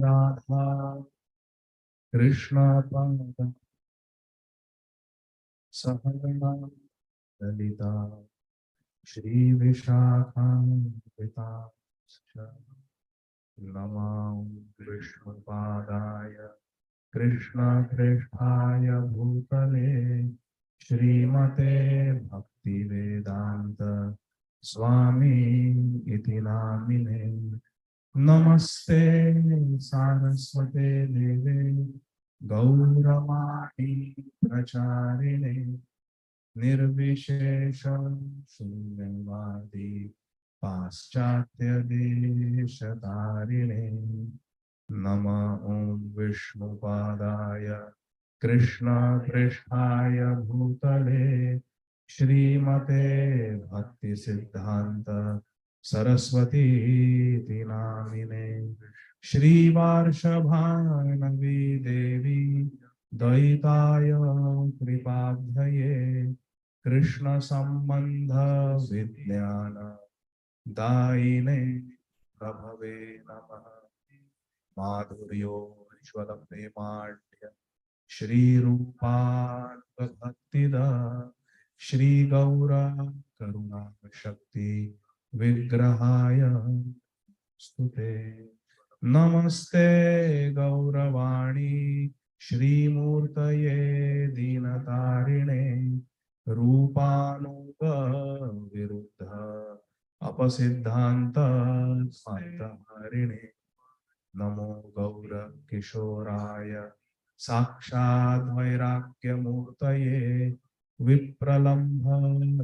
राधा कृष्ण पाद सहगणा ललिता श्री विशाखान्विता नमो विष्णुपादाय कृष्णप्रेष्ठाय भूतले श्रीमते भक्तिवेदान्त स्वामी इति नामिने नमस्ते सारस्वते देवे गौरवाणी प्रचारिणे निर्विशेष शून्यवादी पाश्चात्य देशतारिणे नमः ओं विष्णुपादाय कृष्णप्रेष्ठाय भूतले श्रीमते भक्तिसिद्धान्त सरस्वती इति नामिने श्रीवार्षभानवी देवी द्वैताय कृपाब्धये कृष्ण संबंध विज्ञान दायिने प्रभवे नमः माधुर्योज्ज्वल प्रेमाढ्य श्रीरूपान् भक्तिदा श्री गौर करुणा शक्ति विग्रहाय स्तुते नमस्ते गौरवाणी श्रीमूर्तये दीनतारिणे रूपानुग विरुद्ध अपसिद्धान्त सान्तहारिणे नमो गौर किशोराय साक्षात् वैराग्यमूर्तये विप्रलम्भ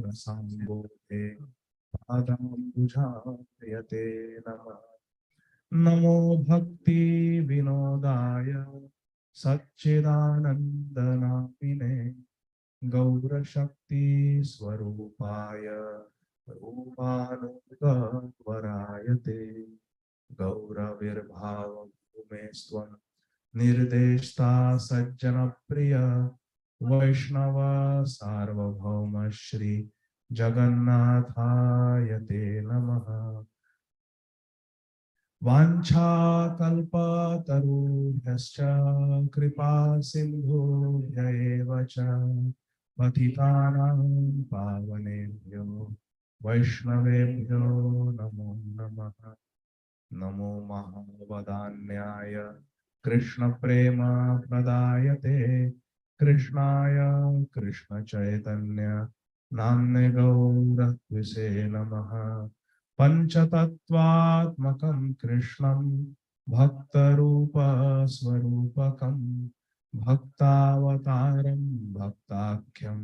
रसाम्बोधे पादाम्बुजायते नमः नमो भक्ति विनोदाय सच्चिदानन्दनामिने गौरशक्ति स्वरूपाय रूपानुगवरायते गौरविर्भाव भूमे स्वं निर्देष्टा सज्जन प्रिय वैष्णव सार्वभौम श्री जगन्नाथाय ते नमः वाञ्छाकल्पतरुभ्यश्च कृपा सिन्धुभ्य एव च पतितानां पावनेभ्यो वैष्णवेभ्यो नमो नमः नमो महावदान्याय कृष्णप्रेम प्रदायते कृष्णाय कृष्णचैतन्य नाम्ने गौरत्विषे नमः पंचतत्वात्मकं कृष्णं भक्तरूपस्वरूपकं भक्तावतारं भक्ताख्यं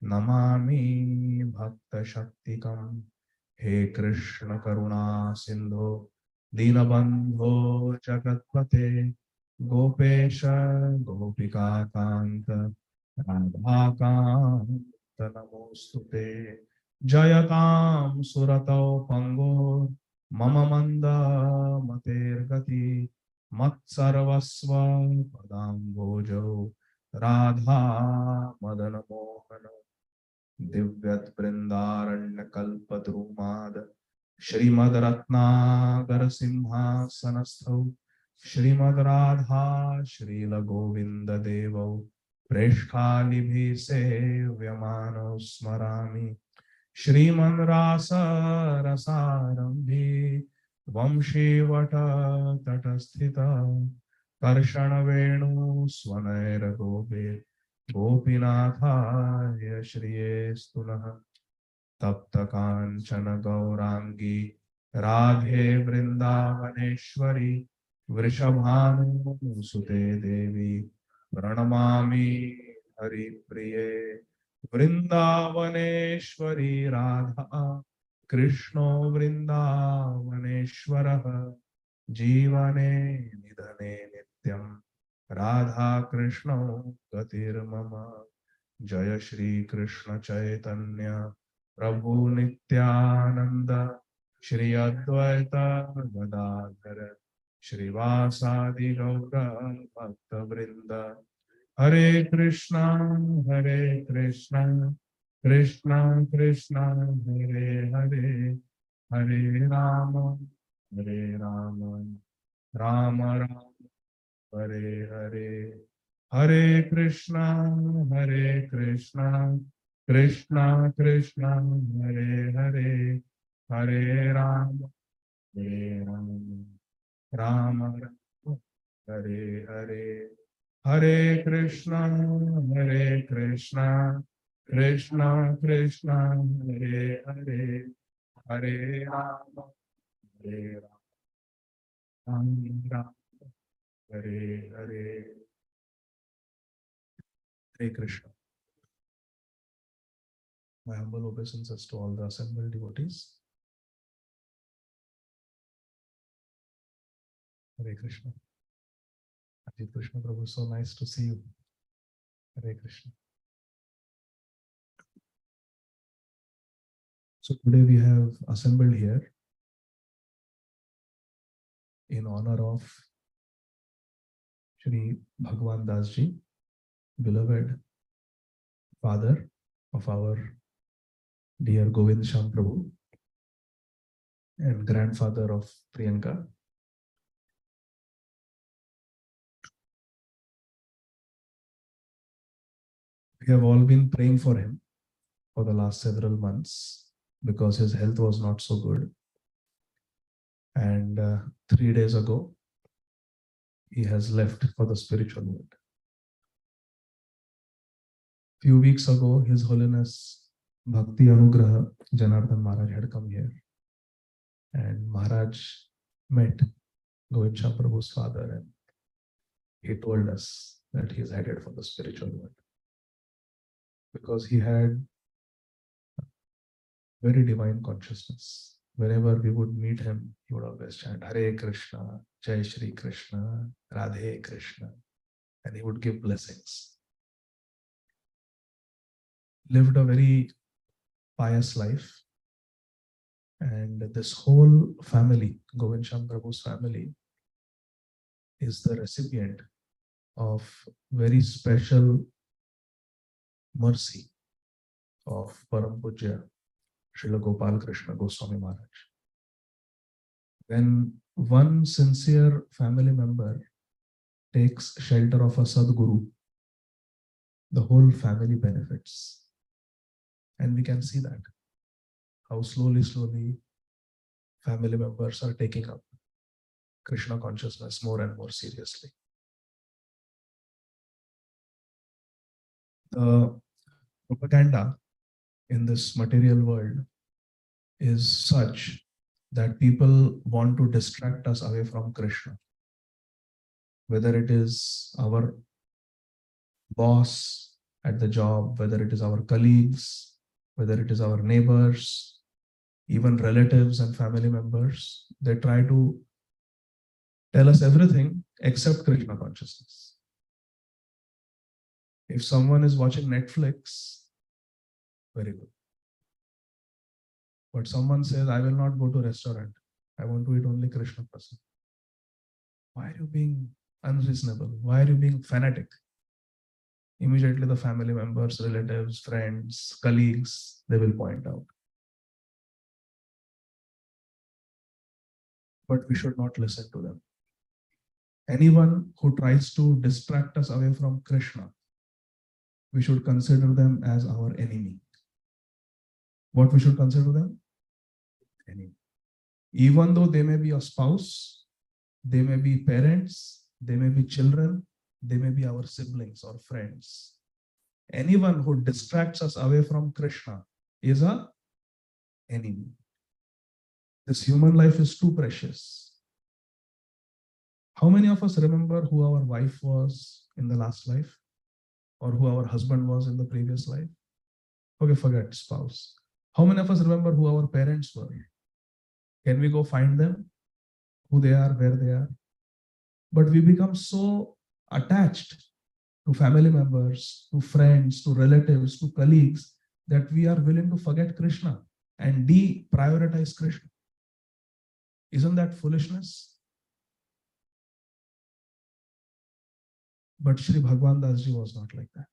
नमामि भक्तशक्तिकं हे कृष्ण करुणा सिंधो दीनबंधो जगत्पते गोपेश गोपिकाकांत राधाकांत नमोस्तुते जयतां सुरतौ पंगो मम मंद मतेर्गति मत्सर्वस्व पदाम्भोजौ राधा मदन मोहन दिव्यत वृंदारण्य कल्पद्रुमाद श्रीमद रत्नागर सिंहासनस्थौ श्रीमद राधा श्रील गोविंद देवौ प्रेष्ठालिभिः सेव्यमानौ स्मरामि श्रीमन् रास रसारंभी वंशीवट तटस्थित कर्षण वेणु स्वनैर गोपे गोपीनाथाय श्रियेस्तु नः तप्त कांचन गौरांगी राधे वृंदावनेश्वरी वृषभानुसुते देवी प्रणमामि हरिप्रिये वृंदावनेश्वरी राधा कृष्णो वृंदावनेश्वरः जीवने निधने नित्यं राधा कृष्णो गतिर्मम जय श्री कृष्ण चैतन्य प्रभु नित्यानंद श्री अद्वैत गदाधर श्रीवासादि गौर भक्त वृंद हरे Krishna Krishna Krishna Hare Hare Hare Ram Rama Rama Hare Hare, Hare Krishna, Krishna Krishna, Hare Hare, Hare Rama, Hare Rama, Rama Rama, Hare Hare, Hare Krishna, Krishna Krishna, Hare Hare, Hare Rama, Hare Rama, Hare Hare, Hare Krishna. My humble obeisances to all the assembled devotees. Hare Krishna. Adi Krishna Prabhu, so nice to see you. Hare Krishna. So today we have assembled here in honor of Shri Bhagwan Das Ji, beloved father of our dear Govind Sham Prabhu and grandfather of Priyanka. We have all been praying for him for the last several months because his health was not so good. And 3 days ago, he has left for the spiritual world. Few weeks ago, His Holiness Bhakti Anugraha Janardhan Maharaj had come here. And Maharaj met Govind Sham Prabhu's father, and he told us that he is headed for the spiritual world. Because he had very divine consciousness. Whenever we would meet him, he would always chant Hare Krishna, Jai Shri Krishna, Radhe Krishna, and he would give blessings. Lived a very pious life, and this whole family, Govind Sham Prabhu's family, is the recipient of very special mercy of Param Pujya Srila Gopal Krishna Goswami Maharaj. When one sincere family member takes shelter of a Sadguru, the whole family benefits. And we can see that, how slowly family members are taking up Krishna consciousness more and more seriously. The propaganda in this material world is such that people want to distract us away from Krishna. Whether it is our boss at the job, whether it is our colleagues, whether it is our neighbors, even relatives and family members, they try to tell us everything except Krishna consciousness. If someone is watching Netflix, very good. But someone says, I will not go to a restaurant. I want to eat only Krishna prasad. Why are you being unreasonable? Why are you being fanatic? Immediately the family members, relatives, friends, colleagues, they will point out. But we should not listen to them. Anyone who tries to distract us away from Krishna, we should consider them as our enemy. What we should consider them? Enemy. Even though they may be a spouse, they may be parents, they may be children, they may be our siblings or friends. Anyone who distracts us away from Krishna is an enemy. This human life is too precious. How many of us remember who our wife was in the last life? Or who our husband was in the previous life? Okay, forget spouse. How many of us remember who our parents were? Can we go find them? Who they are, where they are? But we become so attached to family members, to friends, to relatives, to colleagues, that we are willing to forget Krishna and deprioritize Krishna. Isn't that foolishness? But Shri Bhagwan Das Ji was not like that.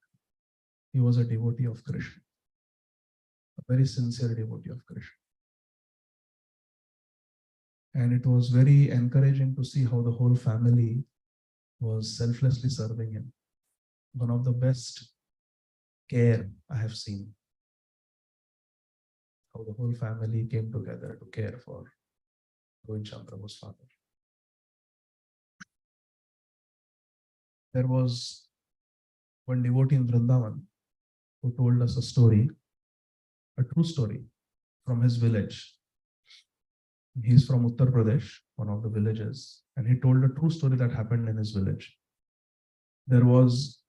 He was a devotee of Krishna, a very sincere devotee of Krishna. And it was very encouraging to see how the whole family was selflessly serving him. One of the best care I have seen. How the whole family came together to care for Govind Prabhu's father. There was one devotee in Vrindavan who told us a story, a true story from his village. He's from Uttar Pradesh, one of the villages, and he told a true story that happened in his village. There was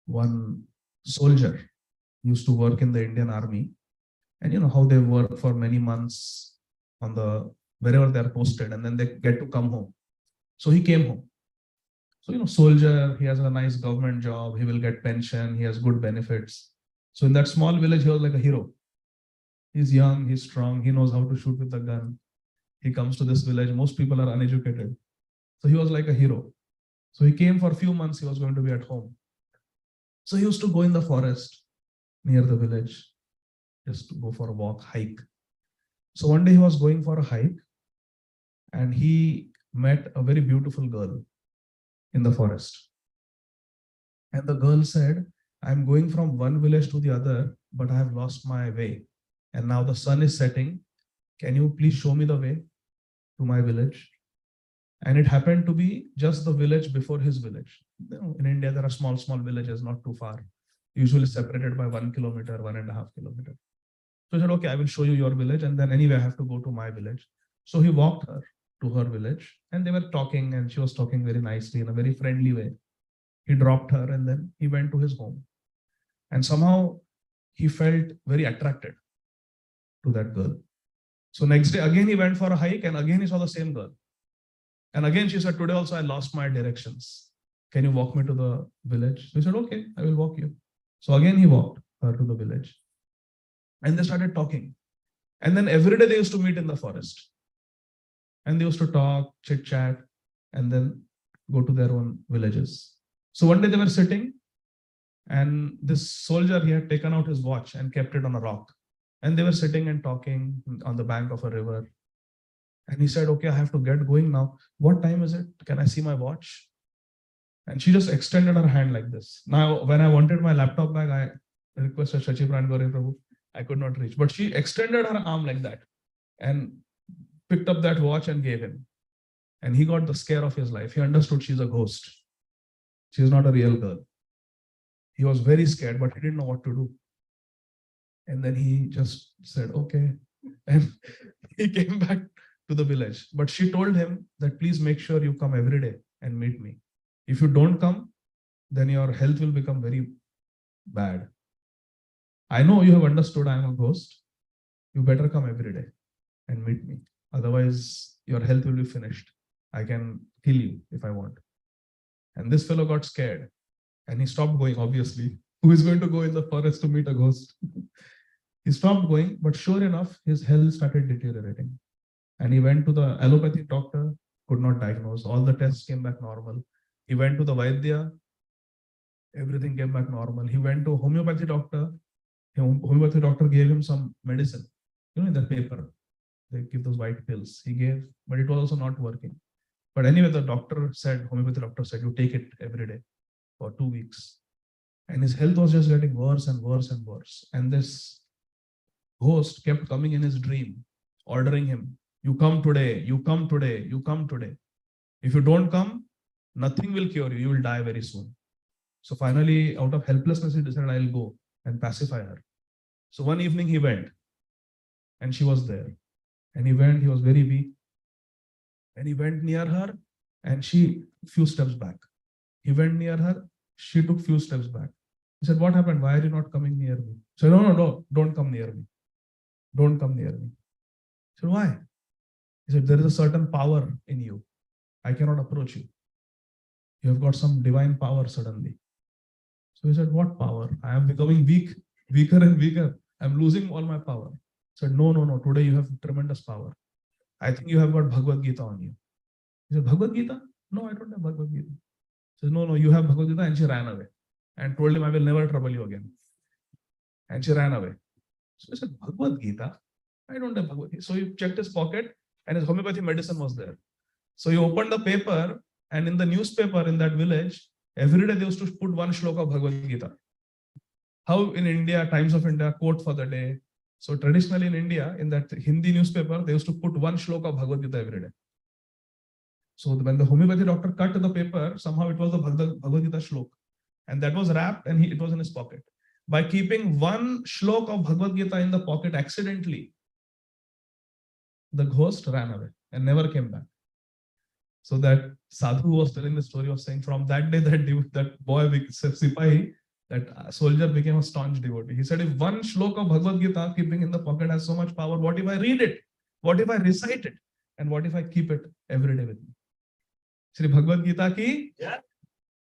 one soldier used to work in the Indian army, and you know how they work for many months on the wherever they are posted, and then they get to come home. So he came home. So soldier, he has a nice government job, he will get pension, he has good benefits. So in that small village, he was like a hero. He's young, he's strong, he knows how to shoot with the gun. He comes to this village, most people are uneducated. So he was like a hero. So he came for a few months, he was going to be at home. So he used to go in the forest near the village, just to go for a walk, hike. So one day he was going for a hike and he met a very beautiful girl in the forest. And the girl said, I'm going from one village to the other, but I have lost my way. And now the sun is setting. Can you please show me the way to my village? And it happened to be just the village before his village. In India, there are small villages, not too far, usually separated by 1 kilometer, 1.5 kilometers. So he said, okay, I will show you your village. And then anyway, I have to go to my village. So he walked her to her village and they were talking and she was talking very nicely in a very friendly way. He dropped her and then he went to his home. And somehow he felt very attracted to that girl. So next day, again, he went for a hike and again he saw the same girl. And again, she said, today also I lost my directions. Can you walk me to the village? So he said, okay, I will walk you. So again, he walked her to the village. And they started talking. And then every day they used to meet in the forest. And they used to talk, chit chat, and then go to their own villages. So one day they were sitting and this soldier, he had taken out his watch and kept it on a rock. And they were sitting and talking on the bank of a river. And he said, okay, I have to get going now. What time is it? Can I see my watch? And she just extended her hand like this. Now, when I wanted my laptop back, I requested Shachi Pran Gauri Prabhu. I could not reach. But she extended her arm like that and picked up that watch and gave him. And he got the scare of his life. He understood she's a ghost. She's not a real girl. He was very scared, but he didn't know what to do. And then he just said, okay. And he came back to the village. But she told him that please make sure you come every day and meet me. If you don't come, then your health will become very bad. I know you have understood I am a ghost. You better come every day and meet me. Otherwise, your health will be finished. I can kill you if I want. And this fellow got scared and he stopped going, obviously. Who is going to go in the forest to meet a ghost? He stopped going, but sure enough, his health started deteriorating. And he went to the allopathic doctor, could not diagnose. All the tests came back normal. He went to the Vaidya, everything came back normal. He went to homeopathy doctor. Homeopathy doctor gave him some medicine. In the paper, they give those white pills. He gave, but it was also not working. But anyway, the homeopathy doctor said, you take it every day for 2 weeks. And his health was just getting worse and worse and worse. And this ghost kept coming in his dream, ordering him, you come today, you come today, you come today. If you don't come, nothing will cure you. You will die very soon. So finally, out of helplessness, he decided, I'll go and pacify her. So one evening he went and she was there. And he went, he was very weak. And he went near her and she few steps back. He went near her, she took few steps back. He said, what happened? Why are you not coming near me? She said, no, don't come near me. Don't come near me. He said, why? He said, there is a certain power in you. I cannot approach you. You have got some divine power suddenly. So he said, what power? I am becoming weaker and weaker. I'm losing all my power. He said, no. Today you have tremendous power. I think you have got Bhagavad Gītā on you. He said, Bhagavad Gītā? No, I don't have Bhagavad Gītā. He said, no, you have Bhagavad Gītā. And she ran away and told him, I will never trouble you again. And she ran away. So he said, Bhagavad Gītā? I don't have Bhagavad Gītā. So he checked his pocket and his homeopathy medicine was there. So he opened the paper, and in the newspaper in that village, every day they used to put one shloka of Bhagavad Gita. How in India, Times of India, quote for the day. So traditionally in India, in that Hindi newspaper, they used to put one shloka of Bhagavad Gita every day. So when the homeopathy doctor cut the paper, somehow it was the Bhagavad Gita shlok. And that was wrapped and it was in his pocket. By keeping one shlok of Bhagavad Gita in the pocket accidentally, the ghost ran away and never came back. So that sadhu was telling the story of saying from that day that boy, Sipahi, that soldier became a staunch devotee. He said, if one shlok of Bhagavad Gita keeping in the pocket has so much power, what if I read it? What if I recite it? And what if I keep it every day with me? Shri Bhagavad Gita ki. Yeah.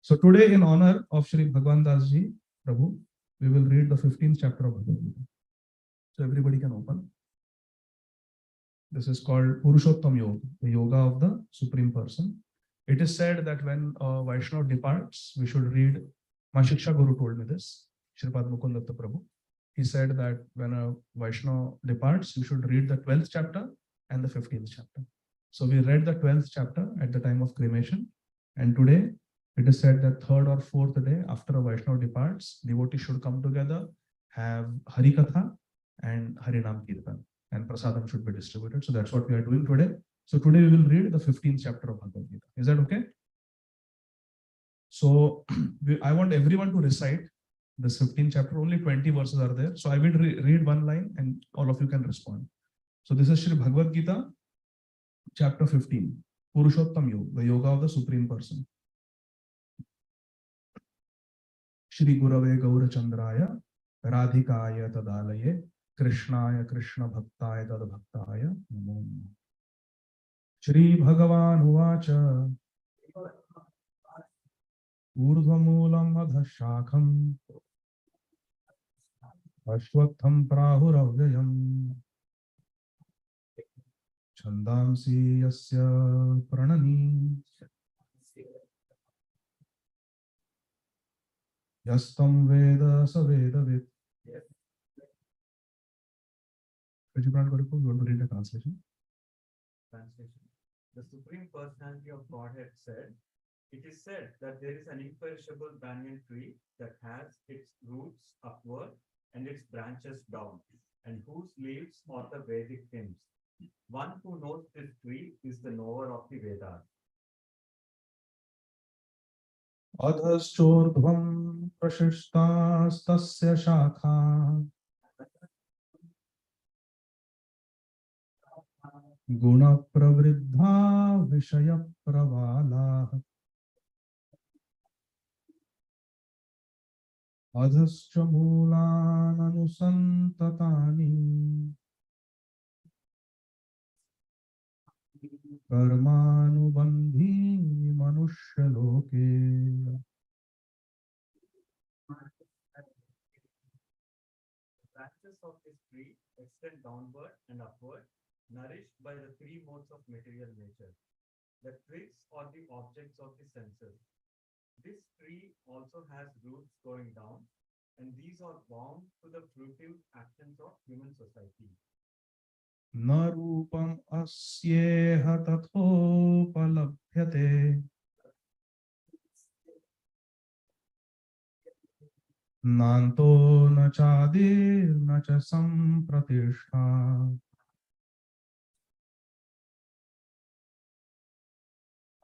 So today, in honor of Shri Bhagwan Das Ji, Prabhu, we will read the 15th chapter of Bhagavad Gita. So everybody can open. This is called Purushottam Yoga, the yoga of the Supreme Person. It is said that when a Vaishnava departs, we should read. My Shiksha Guru told me this, Shripad Mukundatta Prabhu. He said that when a Vaishnava departs, you should read the 12th chapter and the 15th chapter. So we read the 12th chapter at the time of cremation. And today, it is said that third or fourth day after a Vaishnava departs, devotees should come together, have Harikatha and Harinam Kirtan, and Prasadam should be distributed. So that's what we are doing today. So today we will read the 15th chapter of Bhagavad Gita. Is that okay? So I want everyone to recite this 15th chapter. Only 20 verses are there. So I will read one line and all of you can respond. So this is Shri Bhagavad Gita, chapter 15, Purushottam Yoga, the yoga of the Supreme Person. Shri Gurave Gaura Chandraya, Radhikaya Tadalaye, Krishnaya Krishna Bhaktaya Tad Bhaktaya Namo. Shri Bhagavan Uvacha Urdhvamulam Adhashakham Ashwatham Prahuravyayam Chandamsi Yasya Pranani Yastam Veda Savedavit. You want to read the translation? Translation. The Supreme Personality of Godhead said, it is said that there is an imperishable banyan tree that has its roots upward and its branches down, and whose leaves are the Vedic hymns. One who knows this tree is the knower of the Vedas. Adhaschordhvam prashishtastasya shakha Guna pravriddha vishaya pravala Adhascha moolan anusantatani Karmanubandhi manushya loke. The branches of this tree extend downward and upward, nourished by the three modes of material nature. The twigs are the objects of the senses. This tree also has roots going down, and these are bound to the fruitive actions of human society. Na rupam asyeha tathopalabhyate Nanto na chadir na cha sampratishtha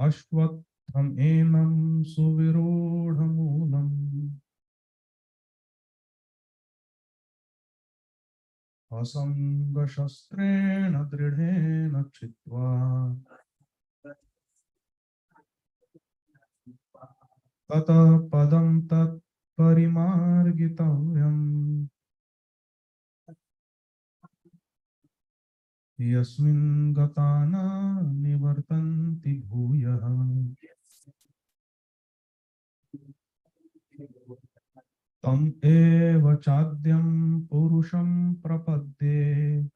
Ashwatham enam suvirodhamulam Asanga shastrena dridhena chitva Tata padam tat parimargitavyam Yasmin gatana nivartanti bhuyah Tam eva chadyam purusham prapadye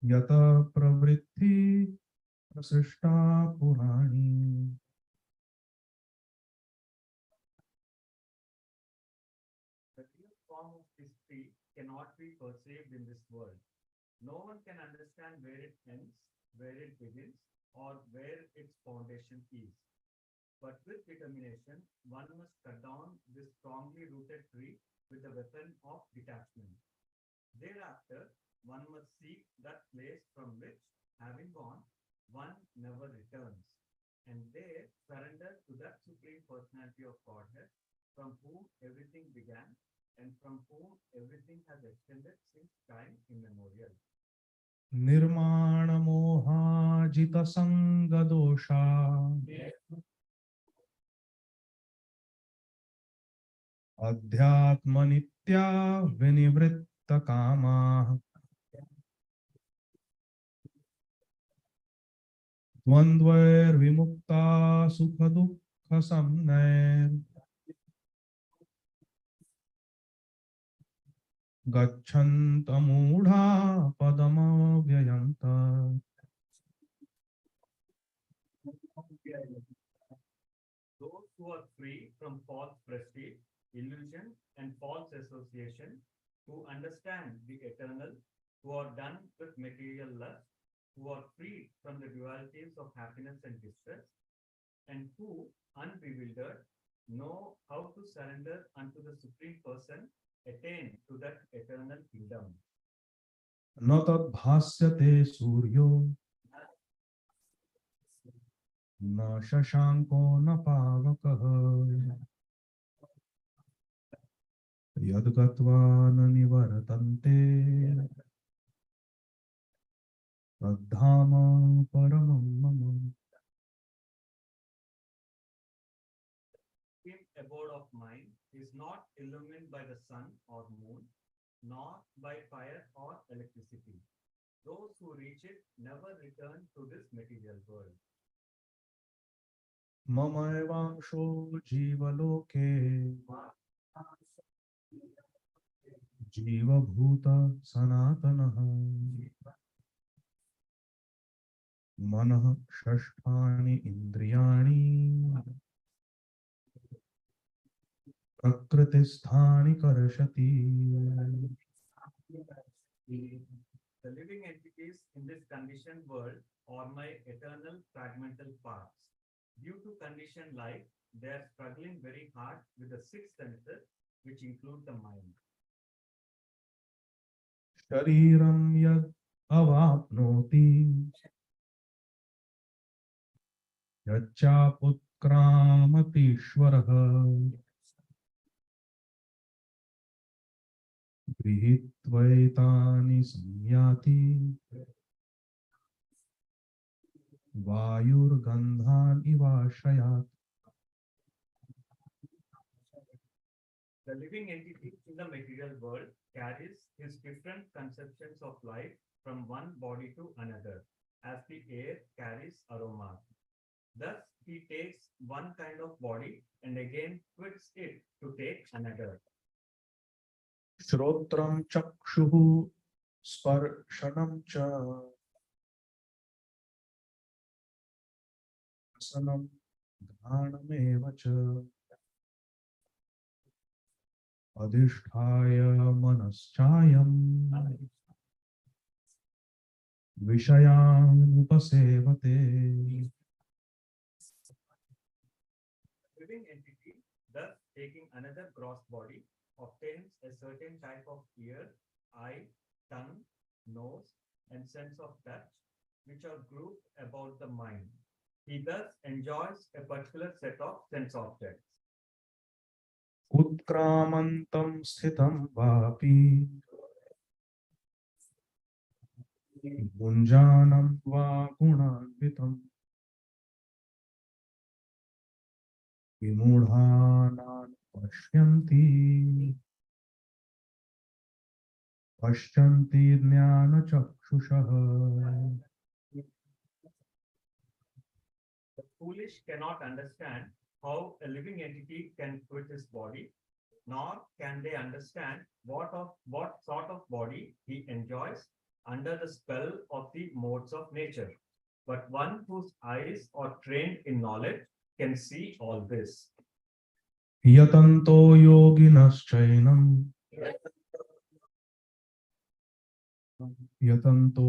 Yata pravritti prasishta purani. The real form of this tree cannot be perceived in this world. No one can understand where it ends, where it begins, or where its foundation is. But with determination, one must cut down this strongly rooted tree with the weapon of detachment. Thereafter, one must seek that place from which, having gone, one never returns, and there surrender to that Supreme Personality of Godhead from whom everything began and from whom everything has extended since time immemorial. Nirmana moha jita sanga dosha adhyatma nitya vinivritta kama dvandvair vimukta sukha dukkha samnair gacchanta mudha padamavyayanta. Those who are free from false prestige, illusion, and false association, who understand the eternal, who are done with material lust, who are free from the dualities of happiness and distress, and who, unbewildered, know how to surrender unto the Supreme Person, attain to that eternal kingdom. न तद्भास्यते सूर्यो न शशांको न पावकः यद्गत्वा न निवर्तन्ते तद्धाम परमं मम. Supreme abode of mind is not illumined by the sun or moon, nor by fire or electricity. Those who reach it never return to this material world. ममैवांशो जीवलोके जीवभूत सनातनः मनः षष्ठानि इन्द्रियाणि प्रकृतिस्थानि कर्षति. The living entities in this conditioned world are my eternal fragmental parts. Due to conditioned life, they are struggling very hard with the six senses, which include the mind. शरीरं यद् अवाप्नोति यच्चापुत्क्रामतीश्वरः गृहीत्वैतानि संयाति वायुर्गन्धान् इवाश्रयात्. The living entity in the material world carries his different conceptions of life from one body to another, as the air carries aroma. Thus, he takes one kind of body and again quits it to take another. श्रोत्रं चक्षुः स्पर्शनं च रसनं घ्राणमेव च अधिष्ठाय मनश्चायं विषयान् उपसेवते. Living entity, thus taking another gross body, obtains a certain type of ear, eye, tongue, nose, and sense of touch, which are grouped about the mind. He thus enjoys a particular set of sense objects. उत्क्रामन्तं स्थितं वापि भुञ्जानं वा गुणान्वितं विमूढानां पश्यन्ति ज्ञानचक्षुषः. The foolish cannot understand how a living entity can quit his body, nor can they understand what sort of body he enjoys under the spell of the modes of nature. But one whose eyes are trained in knowledge can see all this. यतन्तो योगिनश्चैनं यतन्तो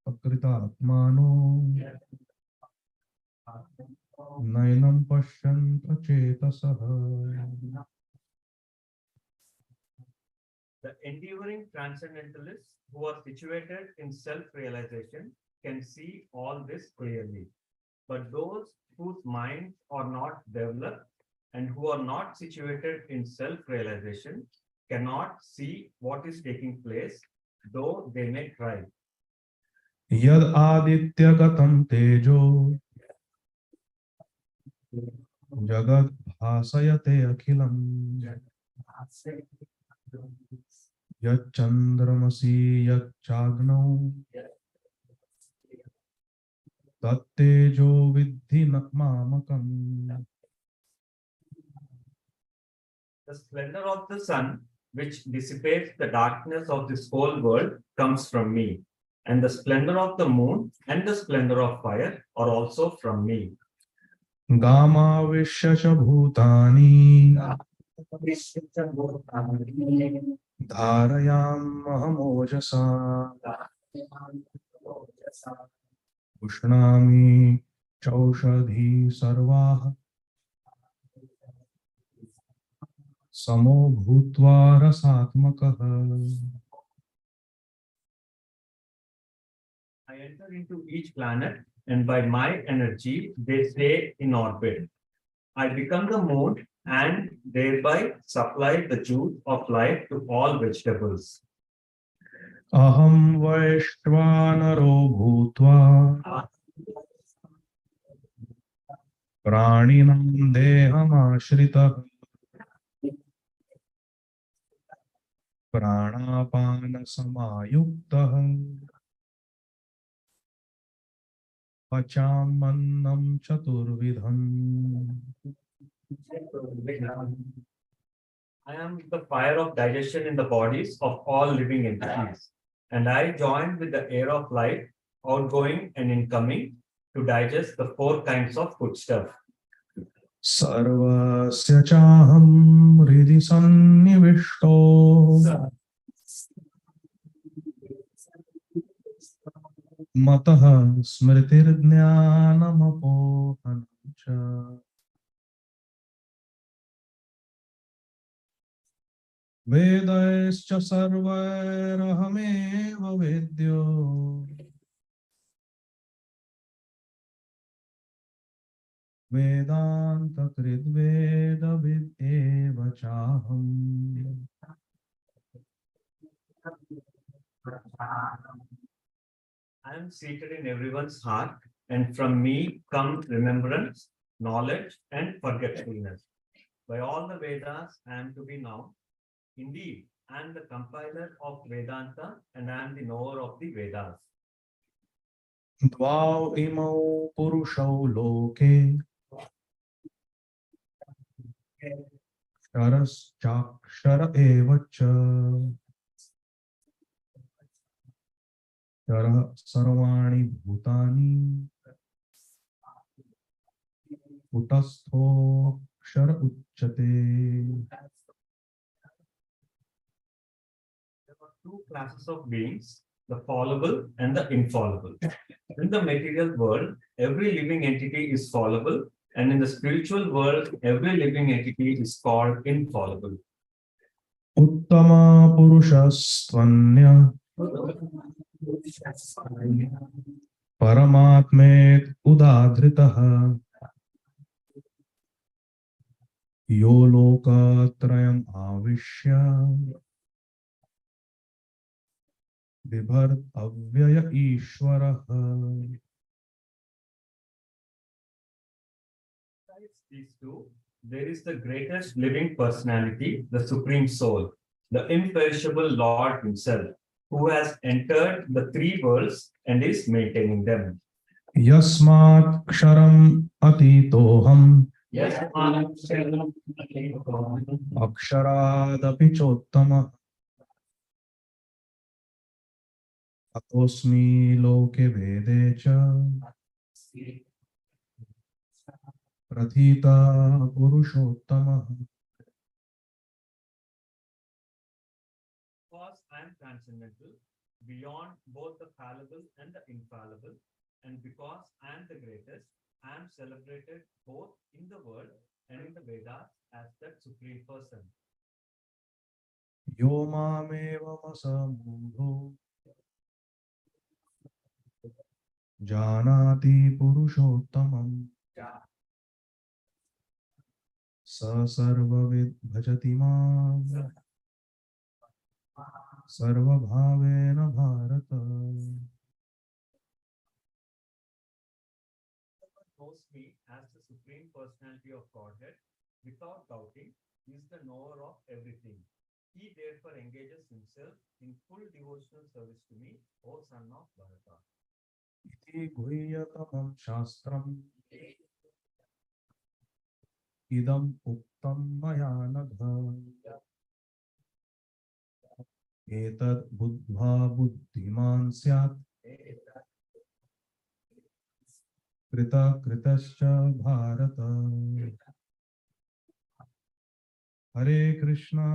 अकृतात्मानो नैनं पश्यन्त चेतसः. The enduring transcendentalists who are situated in self-realization can see all this clearly. But those whose minds are not developed and who are not situated in self-realization cannot see what is taking place, though they may try. यद आदित्यगतं तेजो जगद् भासयते अखिलम् यच्चन्द्रमसि यच्चाग्नौ तत्तेजो विद्धि न मामकम्. The splendor of the sun, which dissipates the darkness of this whole world, comes from me. And the splendor of the moon and the splendor of fire are also from me. गामाविश्य च भूतानि धारयाम्यहमोजसा उष्णामि चौषधी सर्वाः समो भूत्वा रसात्मकः. I enter into each planet, and by my energy, they stay in orbit. I become the moon and thereby supply the juice of life to all vegetables. अहं वैश्वानरो भूत्वा प्राणिनां देहमाश्रितः प्राणापानसमायुक्तः पचाम्यन्नं चतुर्विधम्. I am the fire of digestion in the bodies of all living entities, and I join with the air of life, outgoing and incoming, to digest the four kinds of foodstuff. सर्वस्य चाहं हृदि सन्निविष्टो मतः स्मृतिर्ज्ञानमपोहनं च. वेदैश्च सर्वैरहमेव वेद्यो वेदान्तकृद्वेदविदेव चाहम्. I am seated in everyone's heart, and from me come remembrance, knowledge, and forgetfulness. By all the Vedas, I am to be known. Indeed, I am the compiler of Vedanta, and I am the knower of the Vedas. द्वाौ इमौ पुरुषौ लोके क्षरश्चाक्षर एव च. क्षरः सर्वाणि भूतानि कुटस्थोऽक्षर उच्यते. There are two classes of beings, the fallible and the infallible. In the material world, every living entity is fallible, and in the spiritual world, every living entity is called infallible. उत्तमा पुरुषस्त्वन्य परमात्मेत् उदाधृतः यो लोकत्रयम् आविश्य बिभर्त अव्यय ईश्वरः. Besides these two, there is the greatest living personality, the Supreme Soul, the imperishable Lord Himself, who has entered the three worlds and is maintaining them. यस्मात् क्षरम् अतीतोऽहम् अक्षरादपि चोत्तमः अतोऽस्मि लोके वेदे च प्रथिता पुरुषोत्तमः. Because I am transcendental, beyond both the fallible and the infallible, and because I am the greatest, I am celebrated both in the world and in the Vedas as that supreme person. Yo mamevamasambudho janati purushottamam sa sarvavid bhajati mam sarvabhavena bharata. Knows me as the supreme personality of Godhead without doubting is the knower of everything. He therefore engages himself in full devotional service to me, O son of Bharata. Iti guhyatamam shastram idam uktam maya nagha etad buddha buddhiman syat krita kritascha bharata. Hare Krishna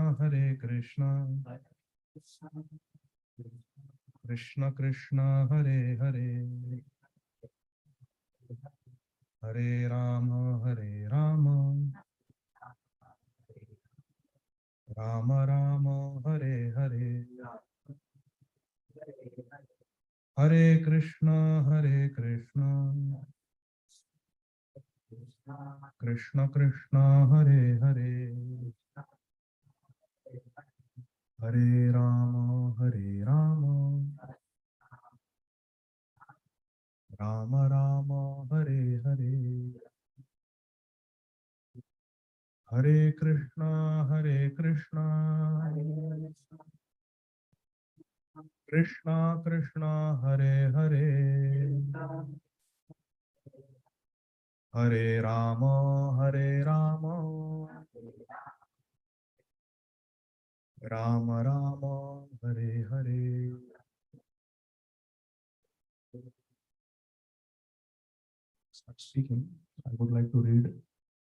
Krishna Krishna Hare Hare Hare Rama Rama Rama Hare Hare. Hare Krishna Krishna Krishna Hare Hare Hare Rama Rama Rama Hare Hare. Hare Krishna Krishna Krishna Hare Hare Hare Rama Rama Rama Hare Hare. Start speaking. I would like to read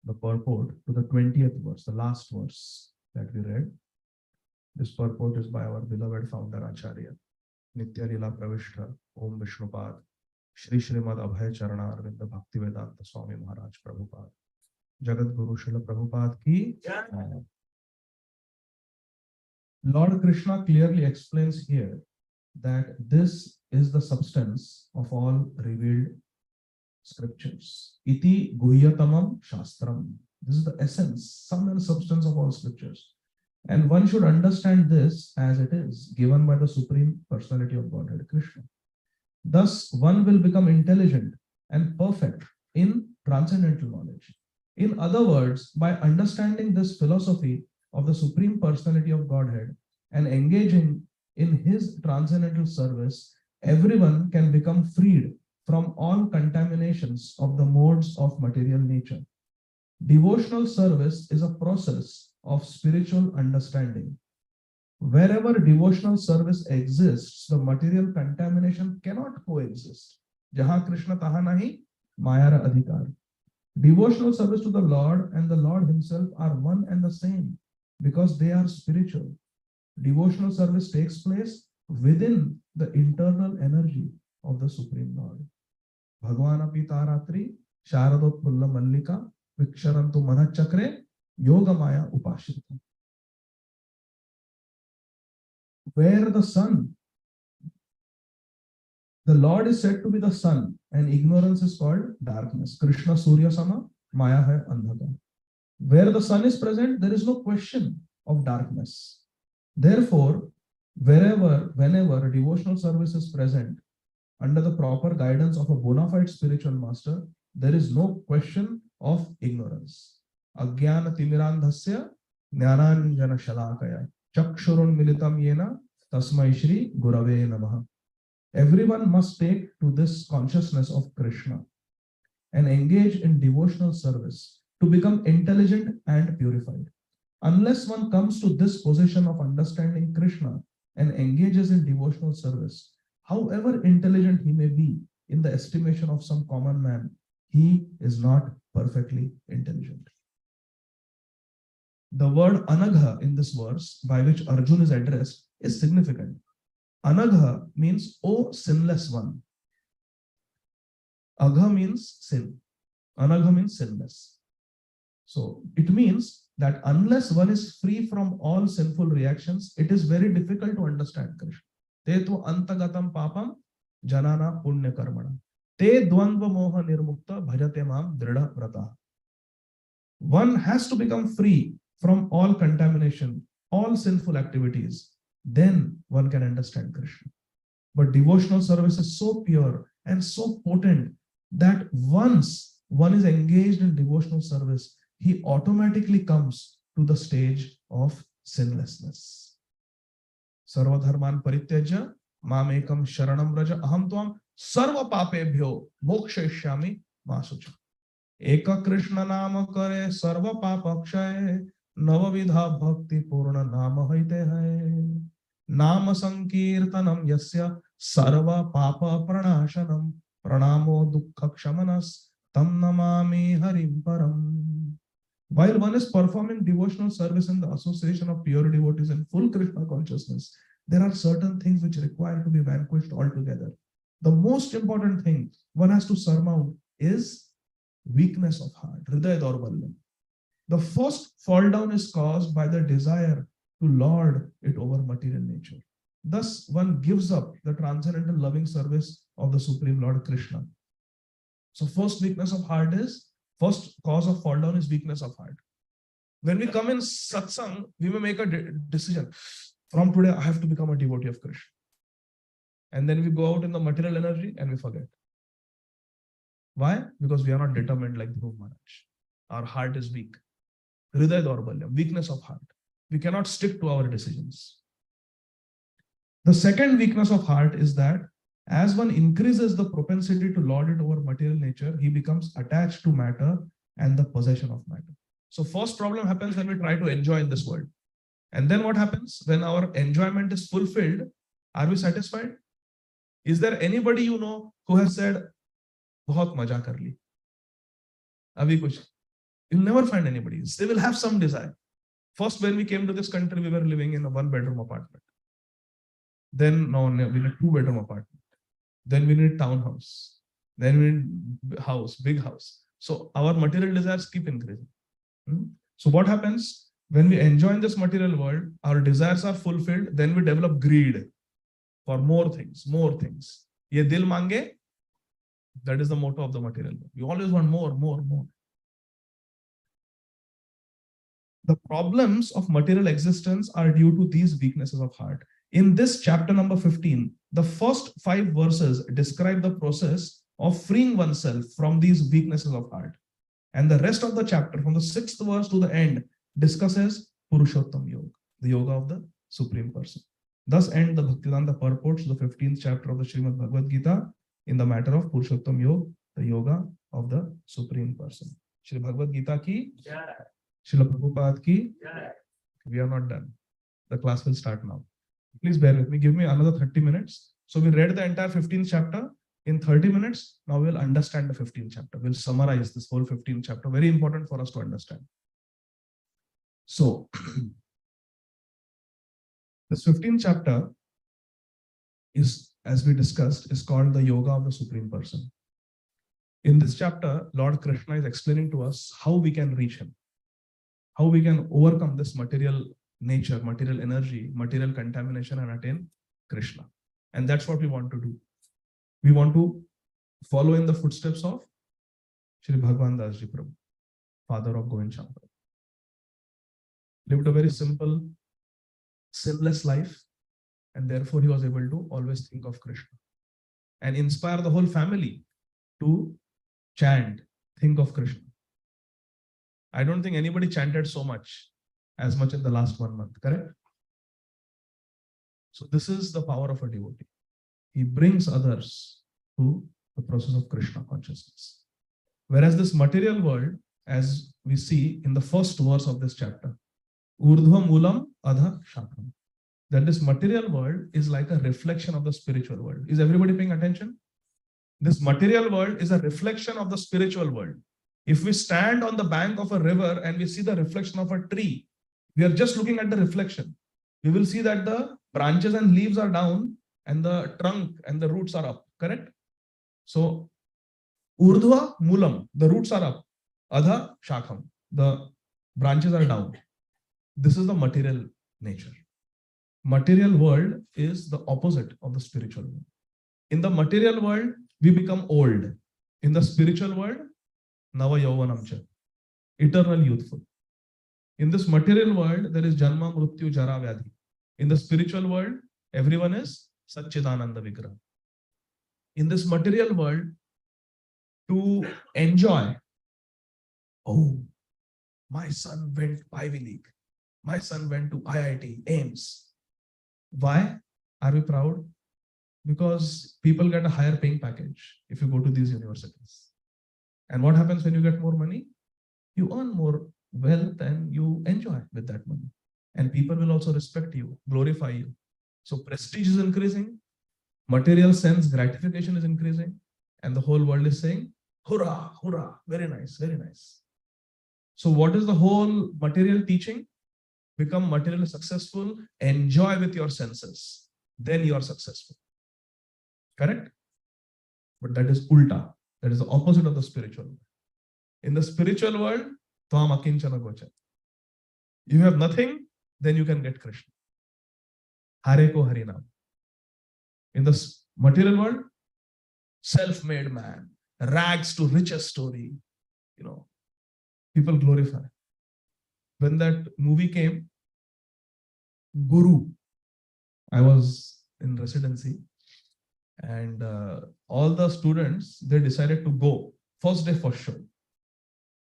the purport to the 20th verse, the last verse that we read. This purport is by our beloved founder Acharya, Nitya Lila Pravishta, Om Vishnupad, Shri Srimad Abhay Charana Arvinda Bhakti Vedanta Swami Maharaj Prabhupada. Jagat Guru Srila Prabhupada ki Jai. Lord Krishna clearly explains here that this is the substance of all revealed scriptures. Iti guhyatamam shastram. This is the essence, sum and substance of all scriptures. And one should understand this as it is, given by the Supreme Personality of Godhead, Krishna. Thus, one will become intelligent and perfect in transcendental knowledge. In other words, by understanding this philosophy of the Supreme Personality of Godhead and engaging in his transcendental service, everyone can become freed from all contaminations of the modes of material nature. Devotional service is a process of spiritual understanding. Wherever devotional service exists, the material contamination cannot coexist. Jahan Krishna taha nahi, mayara adhikar. Devotional service to the Lord and the Lord himself are one and the same because they are spiritual. Devotional service takes place within the internal energy of the Supreme Lord. Bhagwan api taratri sharadot pulla mallika viksharantu manachakre yoga maya upashita. Where the sun, the Lord is said to be the sun, and ignorance is called darkness. Krishna Surya Sama, Maya hai andhakar. Where the sun is present, there is no question of darkness. Therefore, whenever devotional service is present, under the proper guidance of a bona fide spiritual master, there is no question of ignorance. Agyana timirandhasya jnananjana shalakaya chakshurun militam yena tasmai shri gurave namaha. Everyone must take to this consciousness of Krishna and engage in devotional service to become intelligent and purified. Unless one comes to this position of understanding Krishna and engages in devotional service, however intelligent he may be in the estimation of some common man, he is not perfectly intelligent. The word anagha in this verse, by which Arjuna is addressed, is significant. Anagha means, oh sinless one. Agha means sin. Anagha means sinless. So it means that unless one is free from all sinful reactions, it is very difficult to understand Krishna. Te tu antagatam papam janana punya karmana. Te dvandva moha nirmukta bhajate mam dridha vrata. One has to become free from all contamination, all sinful activities. Then one can understand Krishna. But devotional service is so pure and so potent that once one is engaged in devotional service, he automatically comes to the stage of sinlessness. Sarva dharman parityajya mamekam sharanam raja aham tvam sarva papebhyo mokshayishyami masucha. Eka Krishna nama kare sarva papa kshay navavidha bhakti purna nama haite hai. Nama sankirtanam yasya sarva papa pranashanam pranamo dukkha kshamanas tam namami harim param. While one is performing devotional service in the association of pure devotees in full Krishna consciousness, there are certain things which require to be vanquished altogether. The most important thing one has to surmount is weakness of heart, hridaya daurbalyam. The first fall down is caused by the desire to lord it over material nature. Thus, one gives up the transcendental loving service of the Supreme Lord Krishna. So, first weakness of heart is, first cause of fall down is weakness of heart. When we come in satsang, we may make a decision. From today, I have to become a devotee of Krishna. And then we go out in the material energy and we forget. Why? Because we are not determined like Dhruv Maharaj. Our heart is weak. Hridaya daurbalyam, weakness of heart. We cannot stick to our decisions. The second weakness of heart is that as one increases the propensity to lord it over material nature, he becomes attached to matter and the possession of matter. So first problem happens when we try to enjoy in this world. And then what happens? When our enjoyment is fulfilled, are we satisfied? Is there anybody you know who has said, bahut maja kar li? Abhi kuch. You'll never find anybody. They will have some desire. First, when we came to this country, we were living in a 1-bedroom apartment. Then no, we need 2-bedroom apartment. Then we need townhouse. Then we need house, big house. So our material desires keep increasing. So what happens when we enjoy in this material world, our desires are fulfilled, then we develop greed for more things, more things. Ye dil mange, that is the motto of the material world. You always want more, more, more. The problems of material existence are due to these weaknesses of heart. In this chapter number 15, the first 5 verses describe the process of freeing oneself from these weaknesses of heart. And the rest of the chapter, from the 6th verse to the end, discusses Purushottam Yoga, the yoga of the Supreme Person. Thus end the Bhaktivedanta purports to the 15th chapter of the Srimad Bhagavad Gita in the matter of Purushottam Yoga, the yoga of the Supreme Person. Shri Bhagavad Gita ki, Srila Prabhupada ki. We are not done. The class will start now. Please bear with me. Give me another 30 minutes. So we read the entire 15th chapter in 30 minutes. Now we'll understand the 15th chapter. We'll summarize this whole 15th chapter. Very important for us to understand. So this 15th chapter is, as we discussed, is called the Yoga of the Supreme Person. In this chapter, Lord Krishna is explaining to us how we can reach him, how we can overcome this material nature, material energy, material contamination and attain Krishna. And that's what we want to do. We want to follow in the footsteps of Shri Bhagwan Das Ji Prabhu, father of Govind Shankar. Lived a very simple, sinless life, and therefore he was able to always think of Krishna and inspire the whole family to chant, think of Krishna. I don't think anybody chanted so much as much in the last 1 month, correct? So this is the power of a devotee. He brings others to the process of Krishna consciousness. Whereas this material world, as we see in the first verse of this chapter, Urdhva Moolam Adha Shakam, that this material world is like a reflection of the spiritual world. Is everybody paying attention? This material world is a reflection of the spiritual world. If we stand on the bank of a river and we see the reflection of a tree, we are just looking at the reflection. We will see that the branches and leaves are down and the trunk and the roots are up, correct? So urdhva mulam, the roots are up. Adha shakham, the branches are down. This is the material nature. Material world is the opposite of the spiritual world. In the material world, we become old. In the spiritual world, nava yauvanamcha, eternal youthful. In this material world, there is janma, mrityu, jara, vyadhi. In the spiritual world, everyone is Satchidananda Vigraha. In this material world, to enjoy, oh, my son went Ivy League, my son went to IIT, AIMS. Why are we proud? Because people get a higher paying package if you go to these universities. And what happens when you get more money? You earn more wealth and you enjoy with that money. And people will also respect you, glorify you. So prestige is increasing, material sense gratification is increasing, and the whole world is saying, hurrah, hurrah, very nice, very nice. So what is the whole material teaching? Become materially successful, enjoy with your senses, then you are successful. Correct? But that is ulta. That is the opposite of the spiritual world. In the spiritual world, tvam akinchana gocha. You have nothing, then you can get Krishna. Hare ko harinam. In the material world, self-made man, rags to riches story. People glorify. When that movie came, Guru, I was in residency, and all the students, they decided to go first day, first show.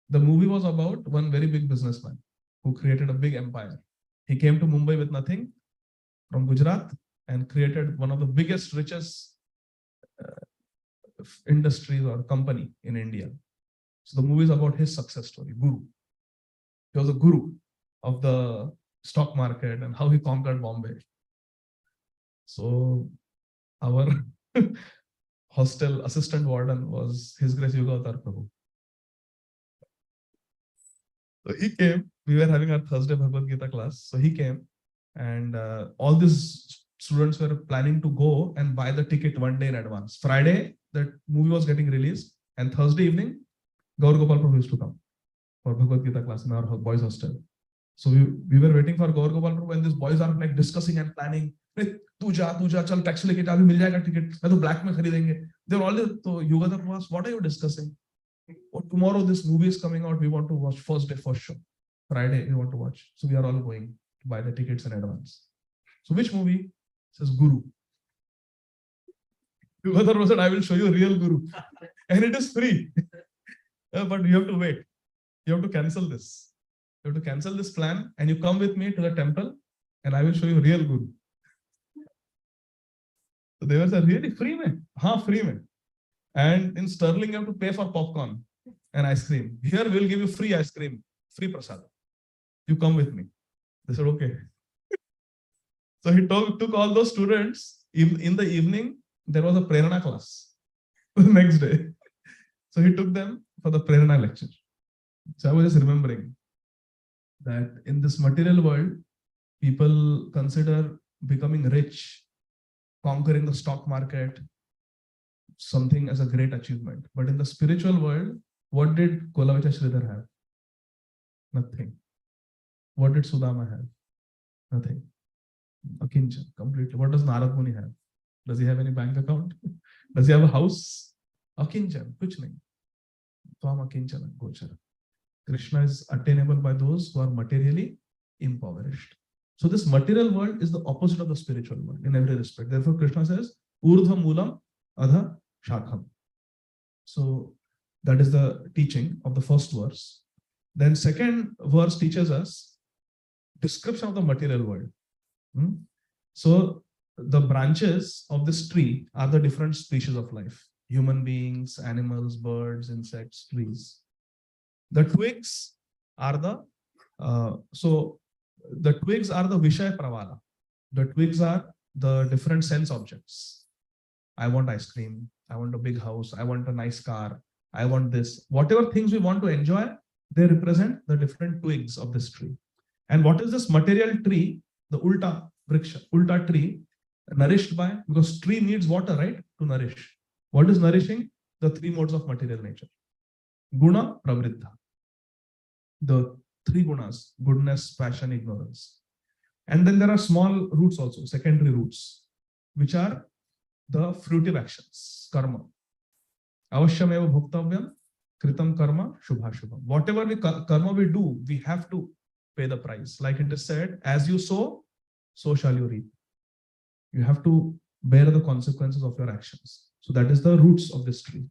The movie was about one very big businessman who created a big empire. He came to Mumbai with nothing from Gujarat and created one of the biggest, richest industries or company in India. So the movie is about his success story, Guru. He was a guru of the stock market and how he conquered Bombay. So our hostel assistant warden was His Grace Yoga Avatar Prabhu. So he came, we were having our Thursday Bhagavad Gita class. So he came and all these students were planning to go and buy the ticket one day in advance. Friday, the movie was getting released, and Thursday evening, Gaur Gopal Prabhu used to come for Bhagavad Gita class in our boys hostel. So we were waiting for Gaur Gopal Prabhu, and these boys are like discussing and planning. Tu ja, chal taxi leke ja, abhi mil jayega ticket. मैं तो black में खरीदेंगे. They were all so Yogadhar was, what are you discussing? Oh, tomorrow this movie is coming out. We want to watch first day, first show. Friday we want to watch. So we are all going to buy the tickets in advance. So which movie? It says Guru. Yogadhar said, I will show you a real Guru, and it is free. But you have to wait. You have to cancel this. You have to cancel this plan, and you come with me to the temple, and I will show you real Guru. So they were saying, really free mein? Haan, free mein. And in Sterling, you have to pay for popcorn and ice cream. Here we'll give you free ice cream, free prasad. You come with me. They said, okay. So he took all those students. In the evening, there was a Prerana class the next day. So he took them for the Prerana lecture. So I was just remembering that in this material world, people consider becoming rich, conquering the stock market, something as a great achievement. But in the spiritual world, what did Kolavicha Sridhar have? Nothing. What did Sudama have? Nothing. Akincha, completely. What does Narad Muni have? Does he have any bank account? Does he have a house? Akincha, kuch nahi. Tvam akinchana gochara. Krishna is attainable by those who are materially impoverished. So this material world is the opposite of the spiritual world in every respect. Therefore, Krishna says, Urdhva Moolam Adha Shakham. So that is the teaching of the first verse. Then second verse teaches us description of the material world. So the branches of this tree are the different species of life. Human beings, animals, birds, insects, trees. The twigs are the twigs are the Vishaya Pravala. The twigs are the different sense objects. I want ice cream. I want a big house. I want a nice car. I want this. Whatever things we want to enjoy, they represent the different twigs of this tree. And what is this material tree? The Ulta Vriksha, Ulta tree Nourished by, because tree needs water, right? To nourish. What is nourishing? The three modes of material nature. Guna, pravriddha. The three gunas, goodness, passion, ignorance. And then there are small roots also, secondary roots, which are the fruitive actions, karma. Avashyameva bhoktavyam, kritam karma, shubha shubha. Whatever karma we do, we have to pay the price. Like it is said, as you sow, so shall you reap. You have to bear the consequences of your actions. So that is the roots of this tree.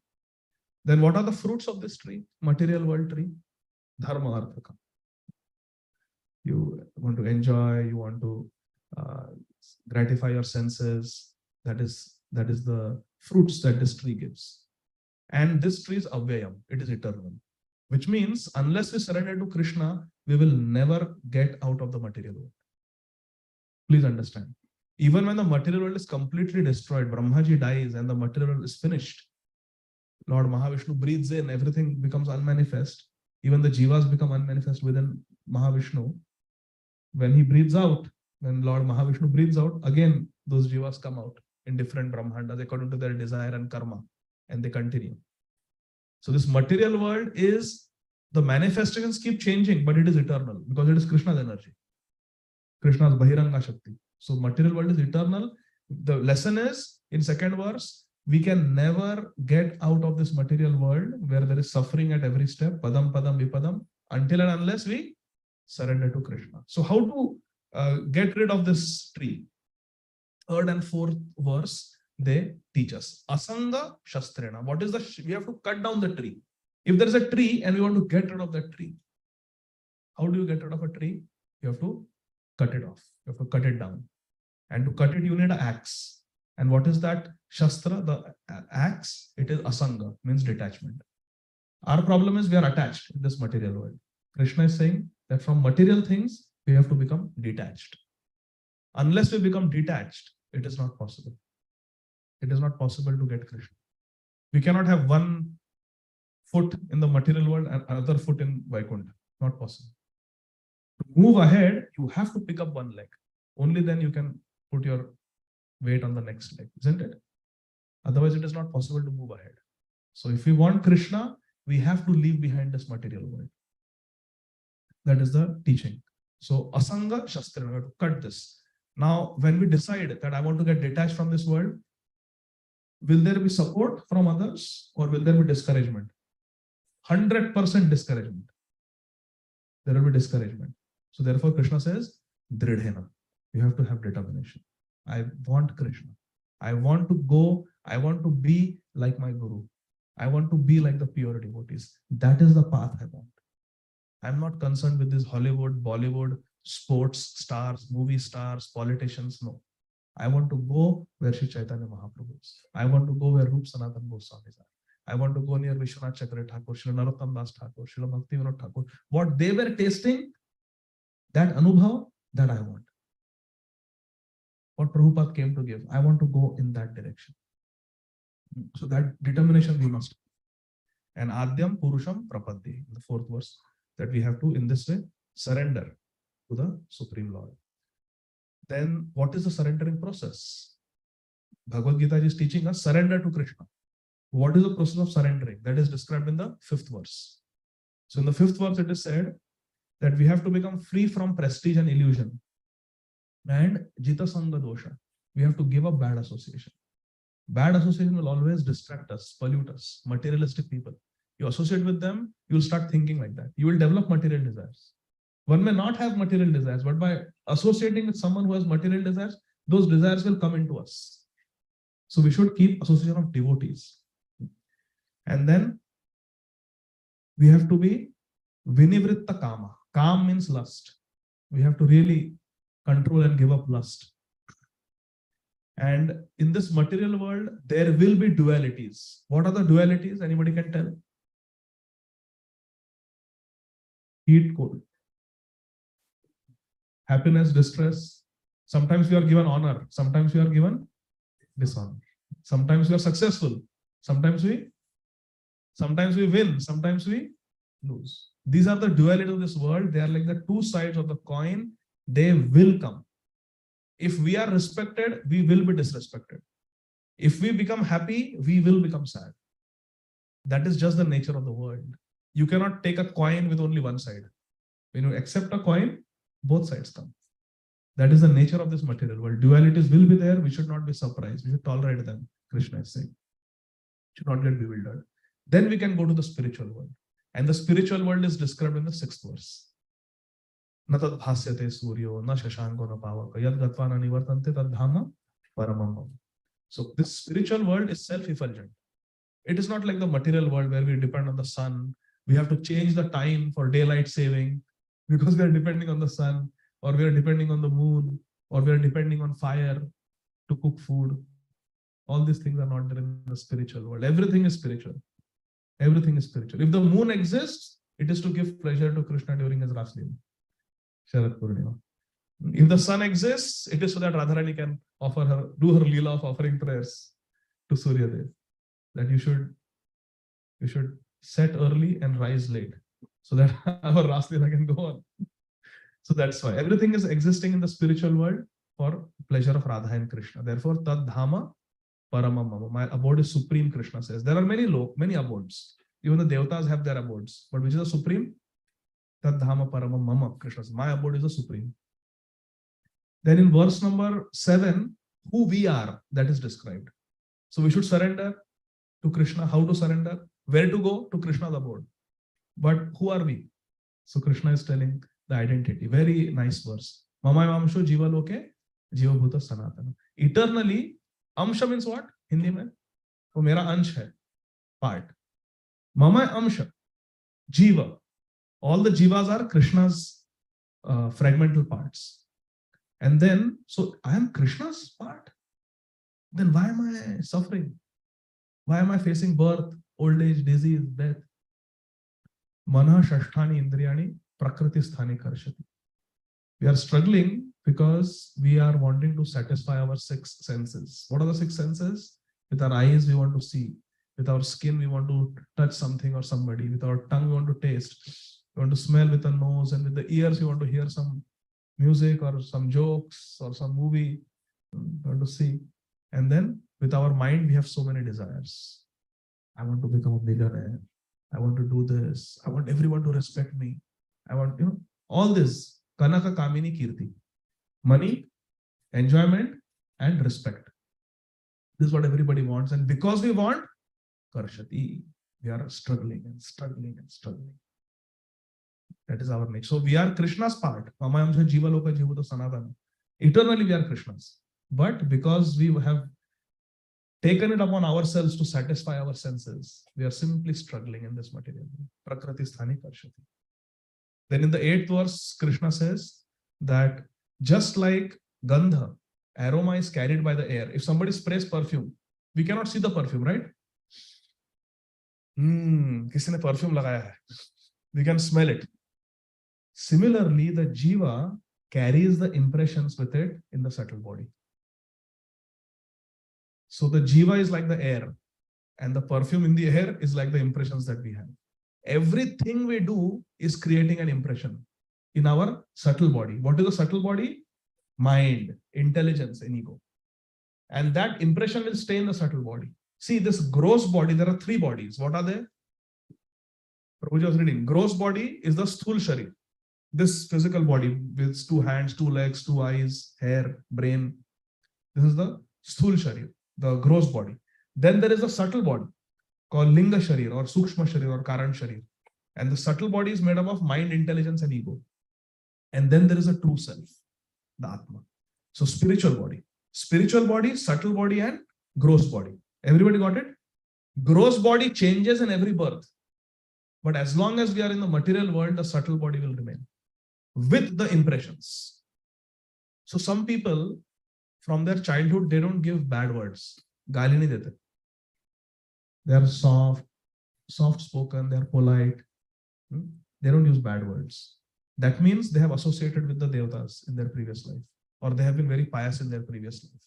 Then what are the fruits of this tree? Material world tree, dharma, artha, kama. You want to enjoy, you want to gratify your senses. That is the fruits that this tree gives. And this tree is avyayam, it is eternal. Which means unless we surrender to Krishna, we will never get out of the material world. Please understand. Even when the material world is completely destroyed, Brahmaji dies and the material world is finished, Lord Mahavishnu breathes in, everything becomes unmanifest. Even the jivas become unmanifest within Mahavishnu. When he breathes out, when Lord Mahavishnu breathes out, again those jivas come out in different brahmandas according to their desire and karma, and they continue. So this material world is, the manifestations keep changing, but it is eternal because it is Krishna's energy, Krishna's Bahiranga Shakti. So material world is eternal. The lesson is, in second verse, we can never get out of this material world where there is suffering at every step, padam padam vipadam, until and unless we surrender to Krishna. So how to get rid of this tree? Third and fourth verse, they teach us. Asanga shastrena. What is we have to cut down the tree. If there is a tree and we want to get rid of that tree, how do you get rid of a tree? You have to cut it off. You have to cut it down. And to cut it, you need an axe. And what is that shastra, the axe? It is asanga, means detachment. Our problem is we are attached in this material world. Krishna is saying that from material things, we have to become detached. Unless we become detached, it is not possible. It is not possible to get Krishna. We cannot have one foot in the material world and another foot in Vaikuntha. Not possible. To move ahead, you have to pick up one leg. Only then you can put your weight on the next leg, isn't it? Otherwise, it is not possible to move ahead. So if we want Krishna, we have to leave behind this material world. That is the teaching. So asanga shastra, we have to cut this. Now, when we decide that I want to get detached from this world, will there be support from others or will there be discouragement? 100% discouragement. There will be discouragement. So therefore, Krishna says, Dridhena. You have to have determination. I want Krishna. I want to go. I want to be like my Guru. I want to be like the pure devotees. That is the path I want. I'm not concerned with this Hollywood, Bollywood, sports stars, movie stars, politicians. No. I want to go where Sri Chaitanya Mahaprabhu is. I want to go where Rup Sanatan Goswami is. I want to go near Vishwanath Chakravarti Thakur, Srila Narottam Das Thakur, Srila Bhakti Vinod Thakur. What they were tasting, that anubhav, that I want. What Prabhupada came to give, I want to go in that direction. So that determination we must. And Adyam Purusham Prapaddi, the fourth verse, that we have to, in this way, surrender to the Supreme Lord. Then what is the surrendering process? Bhagavad Gita is teaching us surrender to Krishna. What is the process of surrendering? That is described in the fifth verse. So in the fifth verse, it is said that we have to become free from prestige and illusion. And Jita Sangha Dosha. We have to give up bad association. Bad association will always distract us, pollute us, materialistic people. You associate with them, you will start thinking like that. You will develop material desires. One may not have material desires, but by associating with someone who has material desires, those desires will come into us. So we should keep association of devotees. And then we have to be vinivritta kama. Kam means lust. We have to really control and give up lust. And in this material world, there will be dualities. What are the dualities? Anybody can tell? Heat, cold. Happiness, distress. Sometimes we are given honor. Sometimes we are given dishonor. Sometimes we are successful. Sometimes we win. Sometimes we lose. These are the dualities of this world. They are like the two sides of the coin. They will come. If we are respected, we will be disrespected. If we become happy, we will become sad. That is just the nature of the world. You cannot take a coin with only one side. When you accept a coin, both sides come. That is the nature of this material world. Dualities will be there. We should not be surprised. We should tolerate them. Krishna is saying. Should not get bewildered. Then we can go to the spiritual world. And the spiritual world is described in the 6th verse. Na tad bhasyate suryo, na shashanko na pavaka, yad gatva na nivartante tad dhama paramam. So this spiritual world is self-effulgent. It is not like the material world where we depend on the sun. We have to change the time for daylight saving because we are depending on the sun, or we are depending on the moon, or we are depending on fire to cook food. All these things are not there in the spiritual world. Everything is spiritual. Everything is spiritual. If the moon exists, it is to give pleasure to Krishna during his Raslila, Sharad Purnima. If the sun exists, it is so that Radharani can do her Leela of offering prayers to Suryadev. That you should set early and rise late, so that our Raslila can go on. So that's why everything is existing in the spiritual world for pleasure of Radha and Krishna. Therefore, Tad Dhama Paramam Mama. My abode is supreme, Krishna says. There are many abodes. Even the devatas have their abodes. But which is the supreme? Tad Dhama Paramam Mama, Krishna says. My abode is the supreme. Then in verse number 7, who we are, that is described. So we should surrender to Krishna. How to surrender? Where to go? To Krishna's abode. But who are we? So Krishna is telling the identity. Very nice verse. Mamai Mamsho Jiva Loke Jiva Bhuta Sanatana. Eternally, Amsha means what? Hindi mein? वो मेरा अंश है, part. Mama Amsha, Jiva. All the Jivas are Krishna's fragmental parts. And then, so I am Krishna's part. Then why am I suffering? Why am I facing birth, old age, disease, death? Mana Shashtani Indriyani Prakriti Sthani Karshati. We are struggling because we are wanting to satisfy our 6 senses. What are the 6 senses? With our eyes, we want to see. With our skin, we want to touch something or somebody. With our tongue, we want to taste. We want to smell with the nose. And with the ears, we want to hear some music or some jokes or some movie. We want to see. And then with our mind, we have so many desires. I want to become a millionaire. I want to do this. I want everyone to respect me. I want, all this. Kanaka Kamini Kirti. Money, enjoyment, and respect. This is what everybody wants. And because we want, Karshati, we are struggling and struggling and struggling. That is our nature. So we are Krishna's part. Mamayamsha Jiva Loka Jivuta Sanatana. Eternally we are Krishna's. But because we have taken it upon ourselves to satisfy our senses, we are simply struggling in this material. Prakriti Sthani Karshati. Then in the 8th verse, Krishna says that just like Gandha, aroma is carried by the air. If somebody sprays perfume, we cannot see the perfume, right? Kisi ne perfume lagaya hai. We can smell it. Similarly, the jiva carries the impressions with it in the subtle body. So the jiva is like the air, and the perfume in the air is like the impressions that we have. Everything we do is creating an impression in our subtle body. What is the subtle body? Mind, intelligence, and ego. And that impression will stay in the subtle body. See, this gross body, there are 3 bodies. What are they? Prabhuji was reading. Gross body is the sthul sharir. This physical body with 2 hands, 2 legs, 2 eyes, hair, brain. This is the sthul sharir, the gross body. Then there is a subtle body called linga sharir or sukshma sharir or karan sharir. And the subtle body is made up of mind, intelligence, and ego. And then there is a true self, the Atma. So spiritual body, subtle body, and gross body. Everybody got it? Gross body changes in every birth. But as long as we are in the material world, the subtle body will remain with the impressions. So some people from their childhood, they don't give bad words. Gali nahi dete. They are soft spoken, they are polite. They don't use bad words. That means they have associated with the devatas in their previous life, or they have been very pious in their previous life.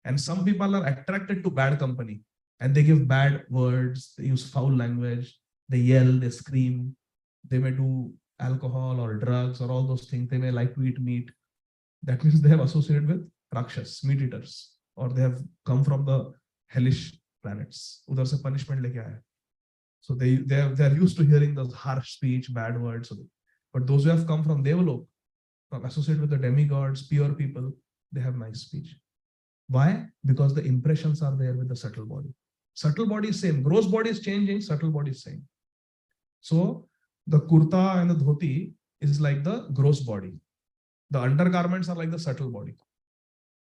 And some people are attracted to bad company and they give bad words, they use foul language, they yell, they scream, they may do alcohol or drugs or all those things. They may like to eat meat. That means they have associated with Rakshas, meat eaters, or they have come from the hellish planets. Udhar se punishment leke aaya. So they are used to hearing those harsh speech, bad words. But those who have come from Devalok, from associated with the demigods, pure people, they have nice speech. Why? Because the impressions are there with the subtle body. Subtle body is same. Gross body is changing, subtle body is same. So the kurta and the dhoti is like the gross body. The undergarments are like the subtle body.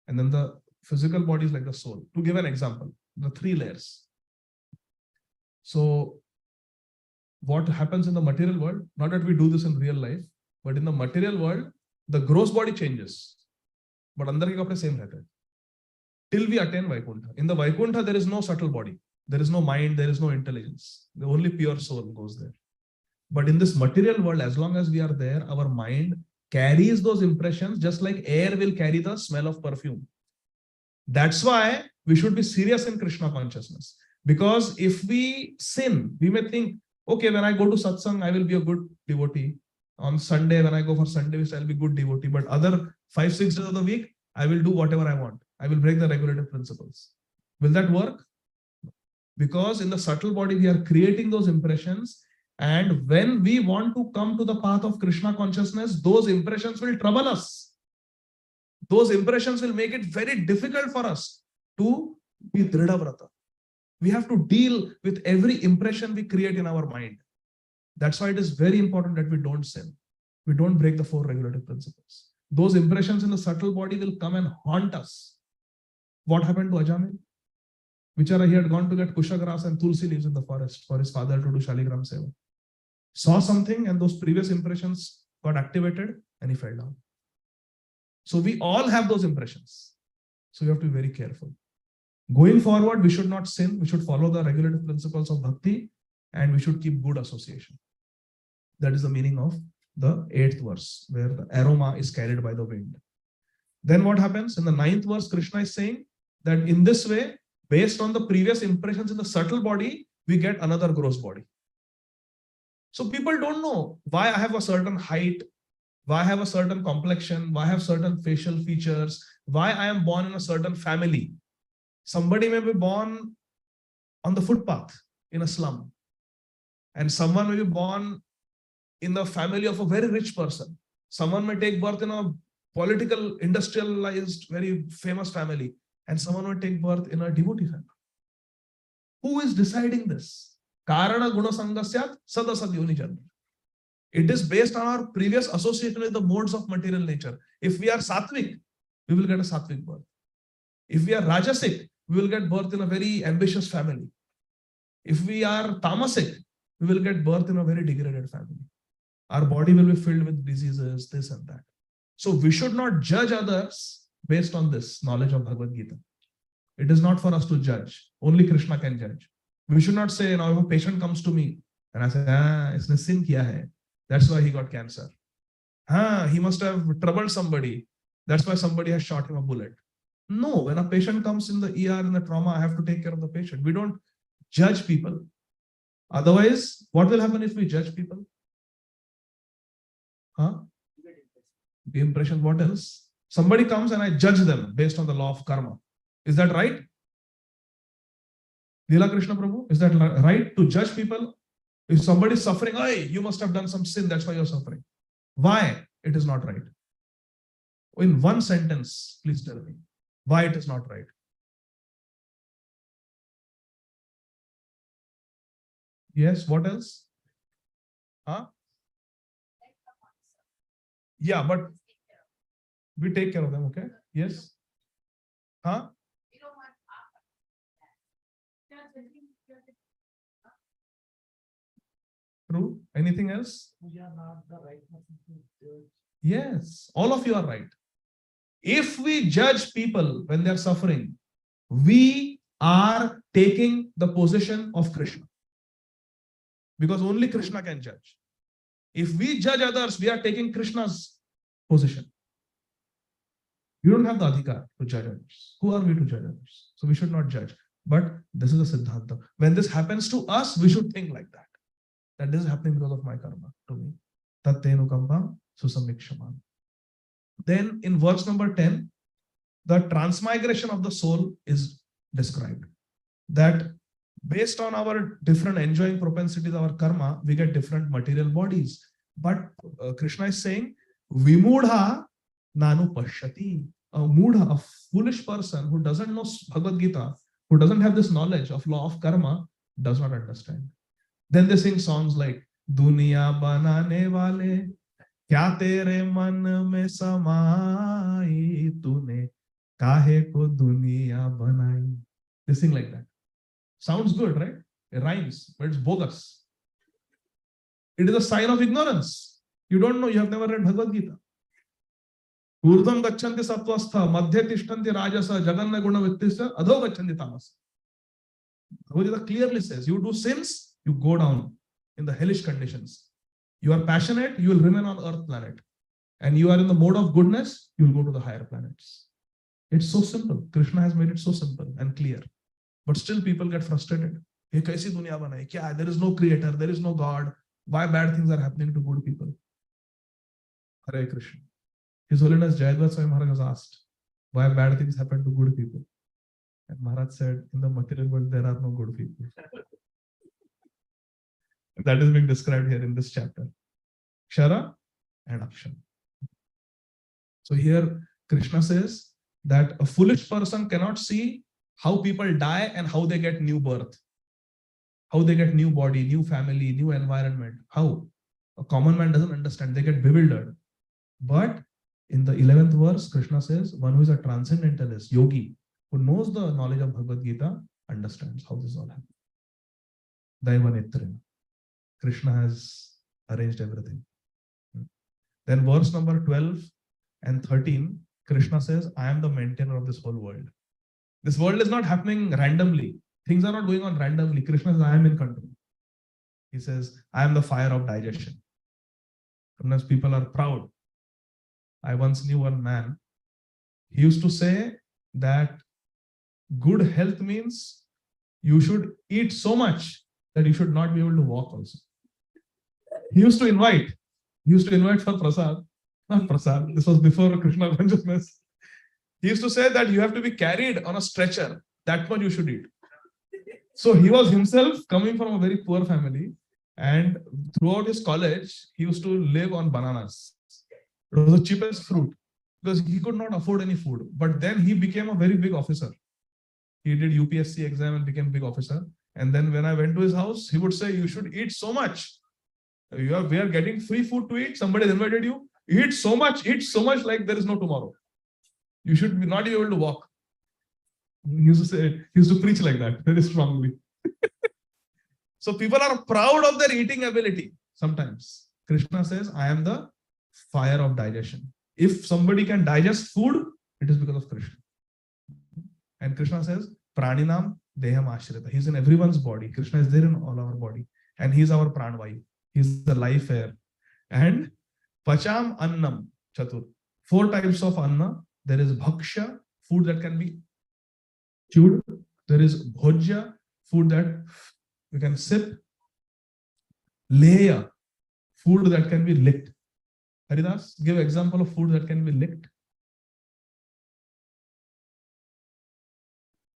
And then the physical body is like the soul. To give an example, the 3 layers. So what happens in the material world, not that we do this in real life, but in the material world, the gross body changes. But andar ke kapde same rehte. Till we attain Vaikuntha. In the Vaikuntha, there is no subtle body. There is no mind, there is no intelligence. The only pure soul goes there. But in this material world, as long as we are there, our mind carries those impressions just like air will carry the smell of perfume. That's why we should be serious in Krishna consciousness. Because if we sin, we may think, okay, when I go to satsang, I will be a good devotee. On Sunday, when I go for Sunday, I will be a good devotee. But other 5-6 days of the week, I will do whatever I want. I will break the regulative principles. Will that work? Because in the subtle body, we are creating those impressions. And when we want to come to the path of Krishna consciousness, those impressions will trouble us. Those impressions will make it very difficult for us to be Dridhavrata. We have to deal with every impression we create in our mind. That's why it is very important that we don't sin. We don't break the 4 regulative principles. Those impressions in the subtle body will come and haunt us. What happened to Ajamil? Vichara, he had gone to get kusha grass and tulsi leaves in the forest for his father to do Shaligram Seva. Saw something and those previous impressions got activated and he fell down. So we all have those impressions. So you have to be very careful. Going forward, we should not sin. We should follow the regulative principles of bhakti and we should keep good association. That is the meaning of the 8th verse, where the aroma is carried by the wind. Then what happens? In the 9th verse, Krishna is saying that in this way, based on the previous impressions in the subtle body, we get another gross body. So people don't know why I have a certain height, why I have a certain complexion, why I have certain facial features, why I am born in a certain family. Somebody may be born on the footpath in a slum, and someone may be born in the family of a very rich person. Someone may take birth in a political, industrialized, very famous family, and someone may take birth in a devotee family. Who is deciding this? Karana guna sangasyat sadasad yoni janma. It is based on our previous association with the modes of material nature. If we are sattvic, we will get a sattvic birth. If we are rajasic, we will get birth in a very ambitious family. If we are tamasic, we will get birth in a very degraded family. Our body will be filled with diseases, this and that. So we should not judge others based on this knowledge of Bhagavad Gita. It is not for us to judge. Only Krishna can judge. We should not say, now if a patient comes to me and I say, isne sin kiya hai. That's why he got cancer. He must have troubled somebody. That's why somebody has shot him a bullet. No, when a patient comes in the ER, in the trauma, I have to take care of the patient. We don't judge people. Otherwise, what will happen if we judge people? The impression, what else? Somebody comes and I judge them based on the law of karma. Is that right? Leela Krishna Prabhu, is that right to judge people? If somebody is suffering, hey, you must have done some sin, that's why you're suffering. Why it is not right? In one sentence, please tell me why it is not right. Yes, what else? Yeah, but we take care of them, okay? Yes? True. Anything else? We are not the right person to judge. Yes, all of you are right. If we judge people when they are suffering, we are taking the position of Krishna. Because only Krishna can judge. If we judge others, we are taking Krishna's position. You don't have the adhikar to judge others. Who are we to judge others? So we should not judge. But this is a siddhanta. When this happens to us, we should think like that. That this is happening because of my karma to me. Tattenu kampam susamikshaman. Then in verse number 10, the transmigration of the soul is described. That based on our different enjoying propensities, our karma, we get different material bodies. But Krishna is saying, Vimudha nanu pashyati. A mudha, a foolish person who doesn't know Bhagavad Gita, who doesn't have this knowledge of law of karma, does not understand. Then they sing songs like Duniya banane wale, kya tere man mein samai, tune kahe ko duniya banai. They sing like that. Sounds good, right? It rhymes, but it's bogus. It is a sign of ignorance. You don't know, you have never read Bhagavad Gita. Urdham gachanti sattvastha, madhya tishtanti rajasa, jaganna guna vittisya, adho gachanti tamas. Bhagavad Gita clearly says, you do sins, you go down in the hellish conditions. You are passionate, you will remain on earth planet. And you are in the mode of goodness, you will go to the higher planets. It's so simple. Krishna has made it so simple and clear. But still people get frustrated. Ye kaisi duniya banai? Kya? There is no creator, there is no God. Why bad things are happening to good people? Hare Krishna. His Holiness Jayadvaja Swami Maharaj was asked, why bad things happen to good people? And Maharaj said, in the material world, there are no good people. That is being described here in this chapter. Kshara and Akshara. So here Krishna says that a foolish person cannot see how people die and how they get new birth. How they get new body, new family, new environment. How? A common man doesn't understand. They get bewildered. But in the 11th verse, Krishna says, one who is a transcendentalist, yogi, who knows the knowledge of Bhagavad Gita, understands how this all happens. Daivanetrena. Krishna has arranged everything. Then verse number 12 and 13, Krishna says, I am the maintainer of this whole world. This world is not happening randomly. Things are not going on randomly. Krishna says, I am in control. He says, I am the fire of digestion. Sometimes people are proud. I once knew one man. He used to say that good health means you should eat so much that you should not be able to walk also. He used to invite for prasad, not prasad, this was before Krishna consciousness. He used to say that you have to be carried on a stretcher, that much you should eat. So he was himself coming from a very poor family, and throughout his college, he used to live on bananas. It was the cheapest fruit because he could not afford any food. But then he became a very big officer. He did UPSC exam and became a big officer. And then when I went to his house, he would say, you should eat so much. We are getting free food to eat. Somebody has invited you. Eat so much like there is no tomorrow. You should not be able to walk. He used to preach like that very strongly. So people are proud of their eating ability sometimes. Krishna says, I am the fire of digestion. If somebody can digest food, it is because of Krishna. And Krishna says, Praninam Deham Ashrita. He's in everyone's body. Krishna is there in all our body. And he's our pranvayu. He's the life air. And Pacham Annam Chatur. 4 types of Anna. There is Bhaksha, food that can be chewed. There is Bhojya, food that you can sip. Leya, food that can be licked. Haridas, give example of food that can be licked.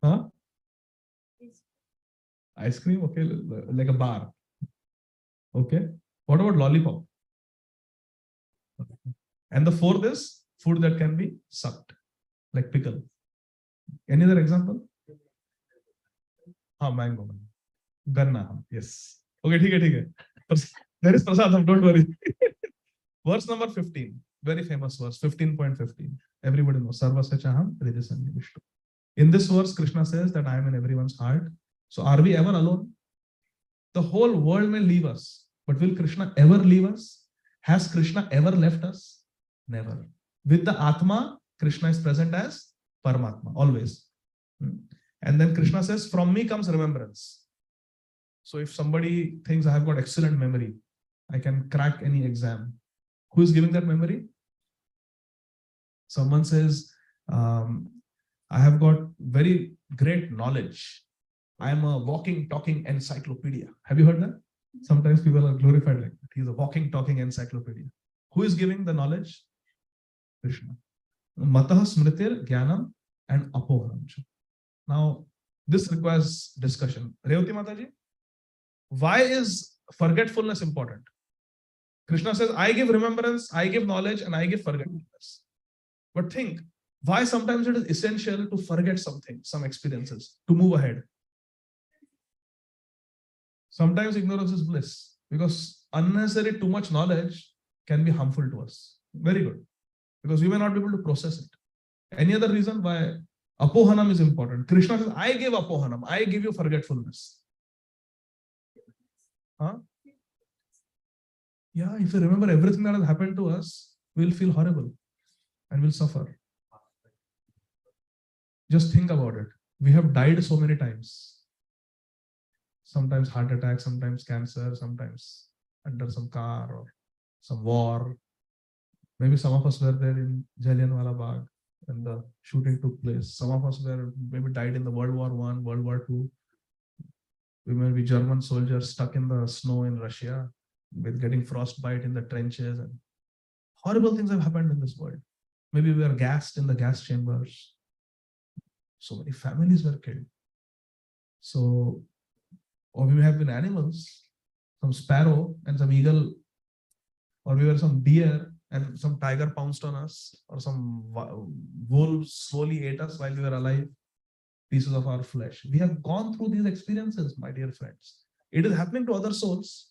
Huh? Ice cream, okay, like a bar. Okay. What about lollipop? And the 4th is food that can be sucked, like pickle. Any other example? Mango. Ganna, yes. Okay, okay. There is prasadam, don't worry. Verse number 15, very famous verse, 15.15. Everybody knows, Sarvasya Chaham Hridayasanya Vishnu. In this verse, Krishna says that I am in everyone's heart. So are we ever alone? The whole world may leave us, but will Krishna ever leave us? Has Krishna ever left us? Never. With the Atma, Krishna is present as Paramatma, always. And then Krishna says, from me comes remembrance. So if somebody thinks I have got excellent memory, I can crack any exam. Who is giving that memory? Someone says, I have got very great knowledge. I am a walking, talking encyclopedia. Have you heard that? Sometimes people are glorified like that. He's a walking, talking encyclopedia. Who is giving the knowledge? Krishna. Matah smritir jnanam and apohanam. Now, this requires discussion. Revati Mataji, why is forgetfulness important? Krishna says, I give remembrance, I give knowledge, and I give forgetfulness. But think, why sometimes it is essential to forget something, some experiences, to move ahead. Sometimes ignorance is bliss, because unnecessary too much knowledge can be harmful to us. Very good, because we may not be able to process it. Any other reason why apohanam is important? Krishna says, I give apohanam, I give you forgetfulness. Huh? Yeah, if you remember everything that has happened to us, we'll feel horrible and we'll suffer. Just think about it. We have died so many times. Sometimes heart attack, sometimes cancer, sometimes under some car or some war. Maybe some of us were there in Jallianwala Bagh when the shooting took place. Some of us were maybe died in the World War I, World War II. We may be German soldiers stuck in the snow in Russia with getting frostbite in the trenches, and horrible things have happened in this world. Maybe we were gassed in the gas chambers. So many families were killed. So, or we may have been animals, some sparrow and some eagle, or we were some deer and some tiger pounced on us, or some wolves slowly ate us while we were alive, pieces of our flesh. We have gone through these experiences, my dear friends. It is happening to other souls.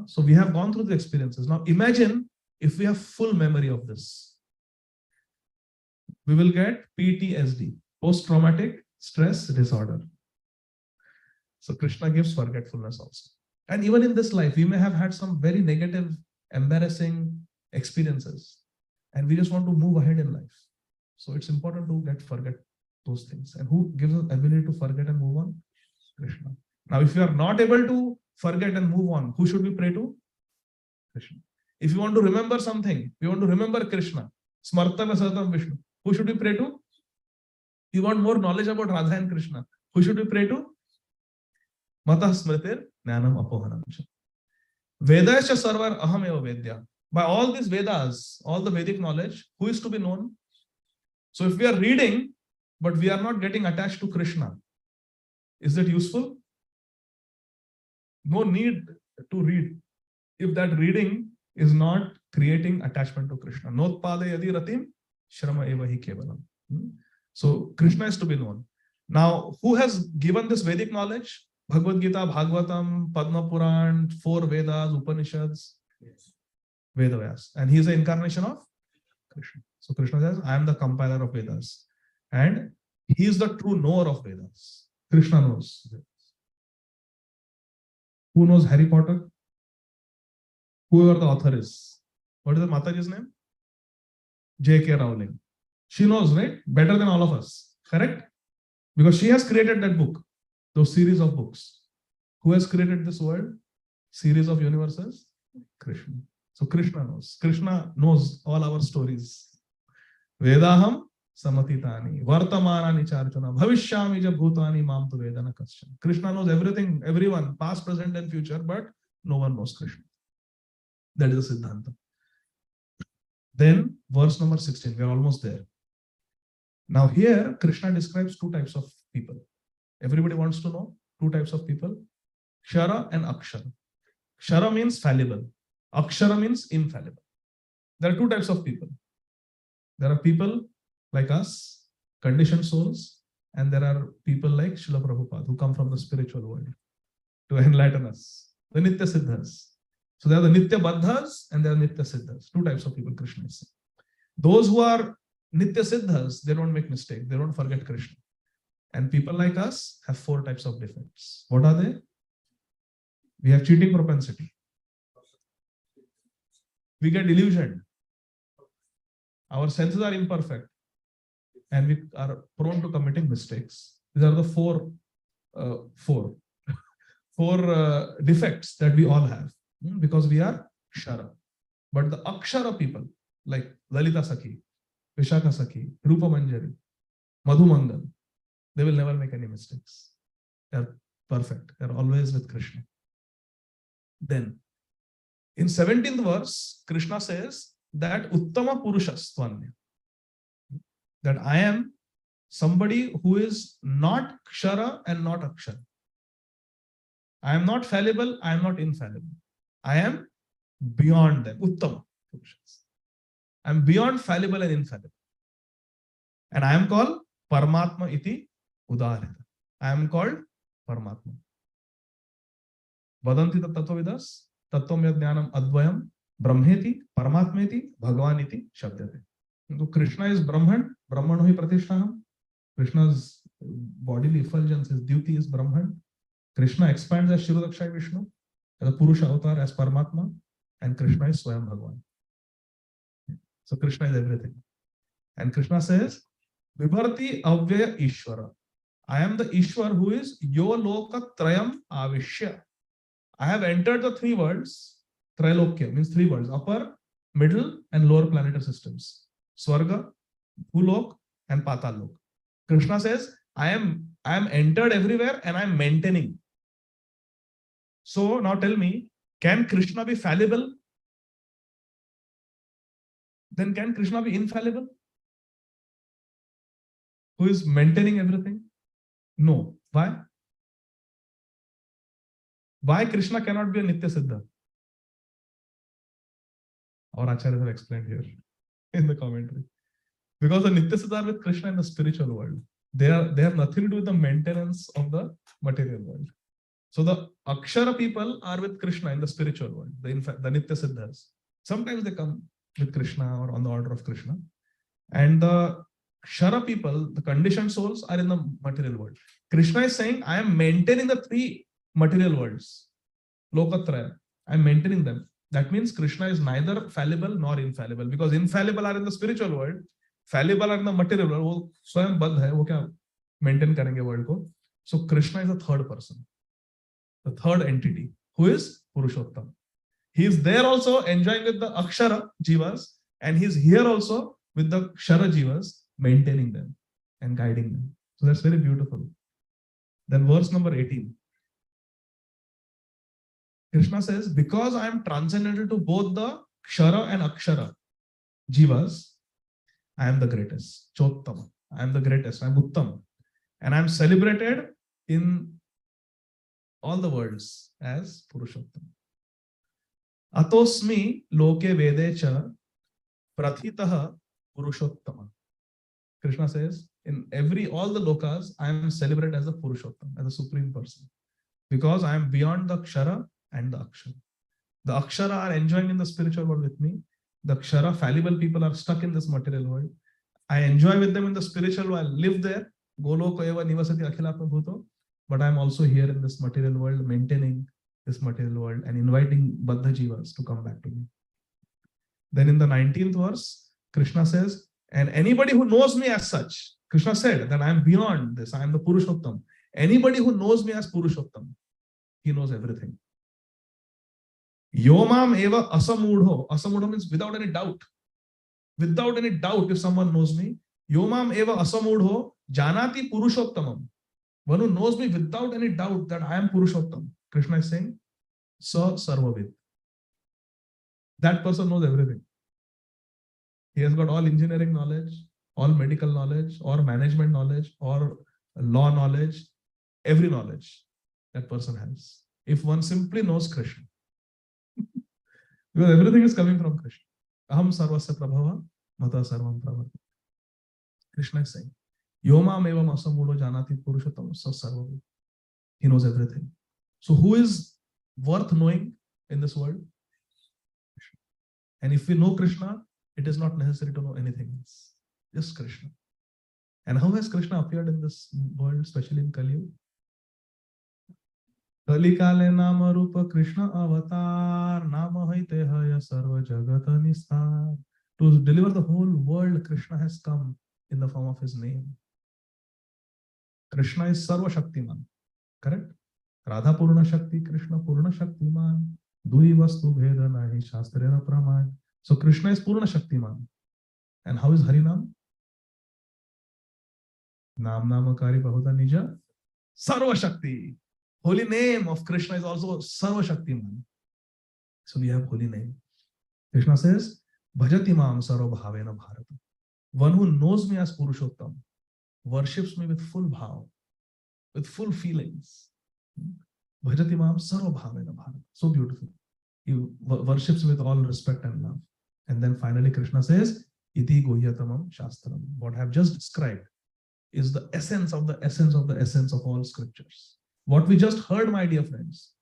So we have gone through the experiences. Now imagine if we have full memory of this. We will get PTSD, post-traumatic stress disorder. So Krishna gives forgetfulness also. And even in this life, we may have had some very negative, embarrassing experiences, and we just want to move ahead in life. So it's important to forget those things. And who gives us ability to forget and move on? Krishna. Now, if you are not able to forget and move on, who should we pray to? Krishna. If you want to remember something, you want to remember Krishna, Smartam Asatam Vishnu, who should we pray to? You want more knowledge about Radha and Krishna, who should we pray to? Matah Smritir Jnanam Apohanam. Vedasya Sarvar Aham Eva Vedya. By all these Vedas, all the Vedic knowledge, who is to be known? So if we are reading, but we are not getting attached to Krishna, is that useful? No need to read if that reading is not creating attachment to Krishna. Notpade yadi ratim shrama eva hi kevalam. So Krishna is to be known. Now, who has given this Vedic knowledge? Bhagavad Gītā, Bhagavatam, Padma Puran, 4 Vedas, Upanishads, Veda Vyas. And he is the incarnation of Krishna. So Krishna says, I am the compiler of Vedas. And he is the true knower of Vedas. Krishna knows Vedas. Who knows Harry Potter? Whoever the author is. What is the Mataji's name? J.K. Rowling. She knows, right? Better than all of us. Correct? Because she has created that book, those series of books. Who has created this world? Series of universes? Krishna. So Krishna knows. Krishna knows all our stories. Vedaham samatitani vartamanani charchana bhavishyami ja bhutani mam tu vedana kaschan. Krishna knows everything, everyone, past, present and future, but no one knows Krishna. That is the Siddhanta. Then verse number 16, we are almost there. Now here Krishna describes 2 types of people. Everybody wants to know 2 types of people, Kshara and Akshara. Kshara means fallible. Akshara means infallible. There are 2 types of people. There are people like us, conditioned souls, and there are people like Srila Prabhupada who come from the spiritual world to enlighten us, the Nitya Siddhas. So there are the Nitya Baddhas and there are Nitya Siddhas. 2 types of people Krishna is saying. Those who are Nitya Siddhas, they don't make mistake, they don't forget Krishna. And people like us have 4 types of defects. What are they? We have cheating propensity. We get delusioned. Our senses are imperfect. And we are prone to committing mistakes. These are the four defects that we all have. Because we are Kshara. But the Akshara people, like Lalita Sakhi, Vishakha Sakhi, Rupa Manjari, Madhu Mangal, they will never make any mistakes. They are perfect. They are always with Krishna. Then, in 17th verse, Krishna says that Uttama Purushastvanya. that I am somebody who is not Kshara and not Akshara. I am not fallible, I am not infallible. I am beyond them. Uttama. I am beyond fallible and infallible. And I am called Paramatma iti Udarita. I am called Paramatma. Vadanti tattvavidas tattvam jnanam advayam brahmeti paramatmeti bhagavaniti shabdate. So Krishna is Brahman, Brahmano hi pratishthanam. Krishna's bodily effulgence, his duty is Brahman. Krishna expands as Shirodakshai Vishnu, as a Purusha avatar, as Paramatma, and Krishna is Swayam Bhagavan. So Krishna is everything. And Krishna says, Vibharti Avyaya Ishvara. I am the Ishwar who is Yo Loka Trayam Avishya. I have entered the three worlds. Trilokya means three worlds: upper, middle, and lower planetary systems. Swarga, Bhulok, and Patalok. Krishna says, I am entered everywhere and I am maintaining. So now tell me, can Krishna be fallible? Then can Krishna be infallible? Who is maintaining everything? No. Why? Why Krishna cannot be a Nitya Siddha? Our Acharyas have explained here in the commentary. Because the Nitya Siddha are with Krishna in the spiritual world. They have nothing to do with the maintenance of the material world. So the Akshara people are with Krishna in the spiritual world, the Nitya Siddhas. Sometimes they come with Krishna or on the order of Krishna. And the Kshara people, the conditioned souls, are in the material world. Krishna is saying, I am maintaining the three material worlds. Lokatraya. I am maintaining them. That means Krishna is neither fallible nor infallible. Because infallible are in the spiritual world, fallible are in the material world. वो स्वयं बद्ध है, वो क्या maintain करेंगे world को. So Krishna is the third person, the third entity, who is Purushottam. He is there also enjoying with the Akshara Jivas, and he is here also with the Kshara Jivas, maintaining them and guiding them. So that's very beautiful. Then verse number 18. Krishna says, because I am transcendental to both the Kshara and Akshara Jivas, I am the greatest. Chottama. I am the greatest. I am Uttam. And I am celebrated in all the worlds as Purushottam. Atosmi loke vedecha prathitaha Purushottama. Krishna says, in all the lokas, I am celebrated as a Purushottam, as a supreme person. Because I am beyond the Kshara and the Akshara. The Akshara are enjoying in the spiritual world with me. The Kshara, fallible people, are stuck in this material world. I enjoy with them in the spiritual world, live there. Goloka eva nivasati akhilatma bhuto. But I am also here in this material world, maintaining this material world and inviting Baddha Jivas to come back to me. Then in the 19th verse, Krishna says, and anybody who knows me as such, Krishna said that I am beyond this, I am the Purushottam. Anybody who knows me as Purushottam, he knows everything. Yomam eva asamudho. Asamudho means without any doubt. Without any doubt, if someone knows me, Yomam eva asamudho janati Purushottamam. One who knows me without any doubt that I am Purushottam. Krishna is saying, Sa Sarvavid. That person knows everything. He has got all engineering knowledge, all medical knowledge, or management knowledge, or law knowledge, every knowledge that person has. If one simply knows Krishna. Because everything is coming from Krishna. Aham sarvasya prabhava, mata sarvam prabhava. Krishna is saying, Yomam evam asamudo janati Purushottam sa sarvavid. He knows everything. So who is worth knowing in this world? And if we know Krishna, it is not necessary to know anything else. Just Krishna. And how has Krishna appeared in this world, especially in Kali Yuga? Kali Kale Nama Rupa Krishna Avatar Nama Haite Haya Sarva Jagata Nistar. To deliver the whole world, Krishna has come in the form of his name. Krishna is Sarva Shaktiman. Correct? Radha Purna Shakti, Krishna Purna Shaktiman. Dui Vastu Bheda Nahi Shastrena Praman. So Krishna is Purna Shaktiman. And how is Harinam? Nam Namakari Bahuta Nija Sarva Shakti. Holy name of Krishna is also Sarva Shaktiman. So we have holy name. Krishna says, Bhajati Mam Sarva Bhavena Bharata. One who knows me as Purushottam worships me with full bhav, with full feelings. Bhajati mam sarva bhavena bharata. So beautiful. He worships with all respect and love. And then finally Krishna says, iti guhyatamam shastram. What I have just described is the essence of the essence of the essence of all scriptures. What we just heard, my dear friends,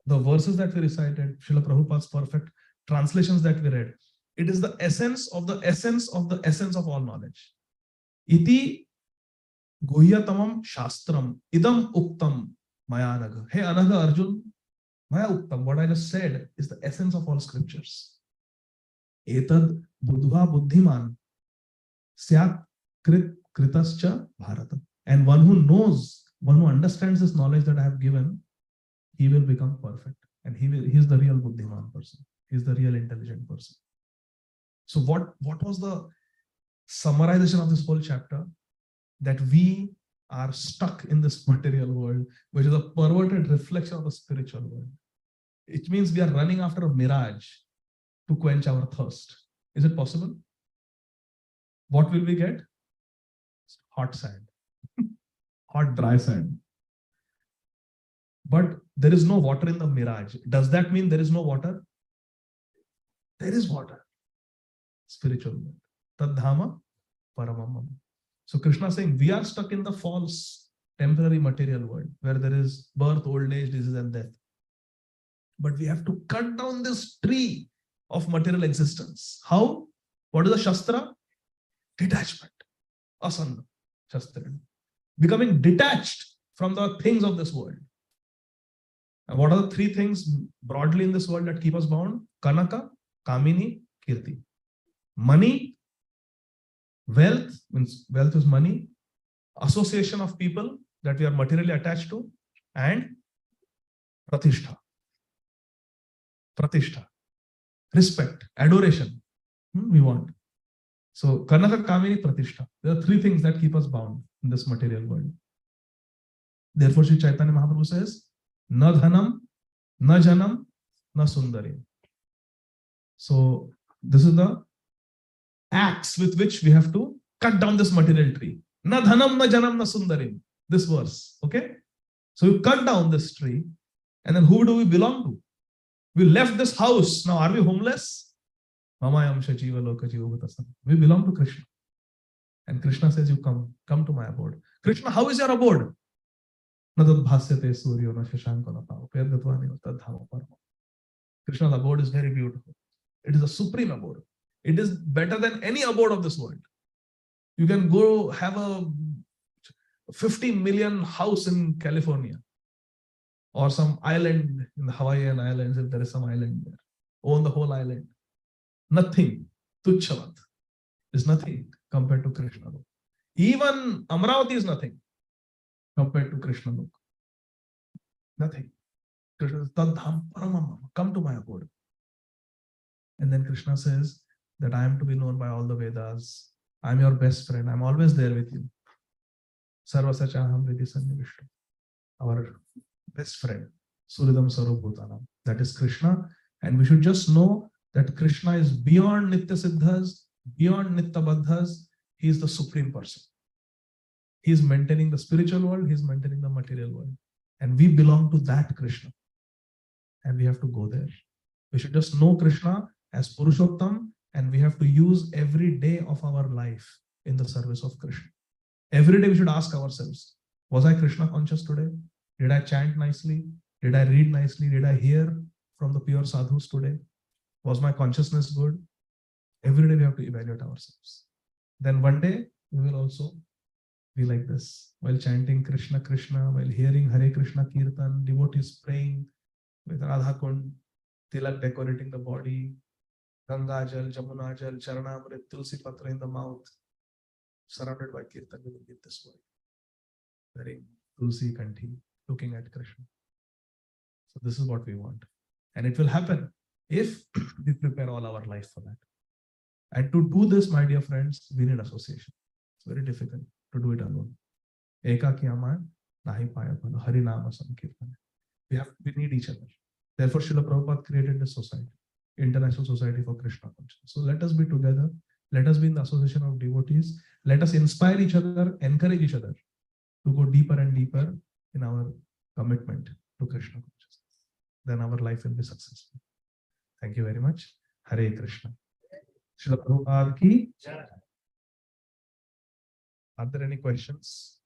the verses that we recited, Srila Prabhupada's perfect translations that we read, it is the essence of the essence of the essence of all knowledge. Iti guhyatamam shastram idam uktam maya anaga. Hey Anaga Arjun, maya uktam, what I just said is the essence of all scriptures. Etad buddha buddhiman syat kritascha bharata. And one who knows, one who understands this knowledge that I have given, he will become perfect. And he is the real buddhiman person. He is the real intelligent person. So what was the summarization of this whole chapter? That we are stuck in this material world, which is a perverted reflection of the spiritual world. It means we are running after a mirage to quench our thirst. Is it possible? What will we get? Hot sand. Hot, dry sand. But there is no water in the mirage. Does that mean there is no water? There is water. Spiritual world. Tadhama paramamam. So Krishna is saying we are stuck in the false, temporary material world where there is birth, old age, disease, and death. But we have to cut down this tree of material existence. How? What is the Shastra? Detachment. Asana. Shastra. Becoming detached from the things of this world. And what are the three things broadly in this world that keep us bound? Kanaka, Kamini, Kirti. Money, wealth, means wealth is money, association of people that we are materially attached to, and pratishtha. Pratishtha. Respect, adoration. We want. So, Kanaka, Kamini, Pratishtha. There are three things that keep us bound in this material world. Therefore, Sri Chaitanya Mahaprabhu says, Na dhanam, na janam, na sundarim. So, this is the axe with which we have to cut down this material tree. Na dhanam, na janam, na sundarim. This verse. Okay? So, you cut down this tree, and then who do we belong to? We left this house. Now, are we homeless? We belong to Krishna. And Krishna says, you come to my abode. Krishna, how is your abode? Krishna's abode is very beautiful. It is a supreme abode. It is better than any abode of this world. You can go have a 50 million house in California or some island in the Hawaiian Islands, if there is some island there. Own the whole island. Nothing. Tuchhavat is nothing compared to Krishna. Even Amravati is nothing compared to Krishna. Nothing. Krishna says, Tadham paramam, come to my abode. And then Krishna says that I am to be known by all the Vedas. I am your best friend. I am always there with you. Sarva Sachaham Vidhi Sannivishtu. Our best friend. Suridam Sarvabhutanam. That is Krishna. And we should just know that Krishna is beyond Nitya Siddhas, beyond Nitya Baddhas. He is the supreme person. He is maintaining the spiritual world. He is maintaining the material world. And we belong to that Krishna. And we have to go there. We should just know Krishna as Purushottam, and we have to use every day of our life in the service of Krishna. Every day we should ask ourselves, was I Krishna conscious today? Did I chant nicely? Did I read nicely? Did I hear from the pure sadhus today? Was my consciousness good? Every day we have to evaluate ourselves. Then one day we will also be like this, while chanting Krishna Krishna, while hearing Hare Krishna Kirtan, devotees praying with Radha Kund, Tilak decorating the body, Ganga Jal, Jamuna Jal, Charanamrit, Tulsi Patra in the mouth, surrounded by Kirtan, we will get this way. Wearing Tulsi Kanthi, looking at Krishna. So this is what we want. And it will happen if we prepare all our life for that. And to do this, my dear friends, we need association. It's very difficult to do it alone. Eka kiyama nahi paya phala, Hari Nama Sankirtan. We need each other. Therefore, Srila Prabhupada created this society, International Society for Krishna Consciousness. So let us be together Let us be in the association of devotees. Let us inspire each other, encourage each other to go deeper and deeper in our commitment to Krishna consciousness. Then our life will be successful. Thank you very much. Hare Krishna. Srila Prabhupada ki jai. Are there any questions?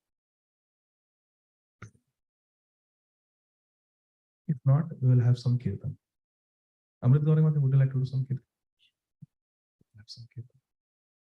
If not, we will have some kirtan. Amrit Gauri Mati, would you like to do some kirtan? Have some kirtan.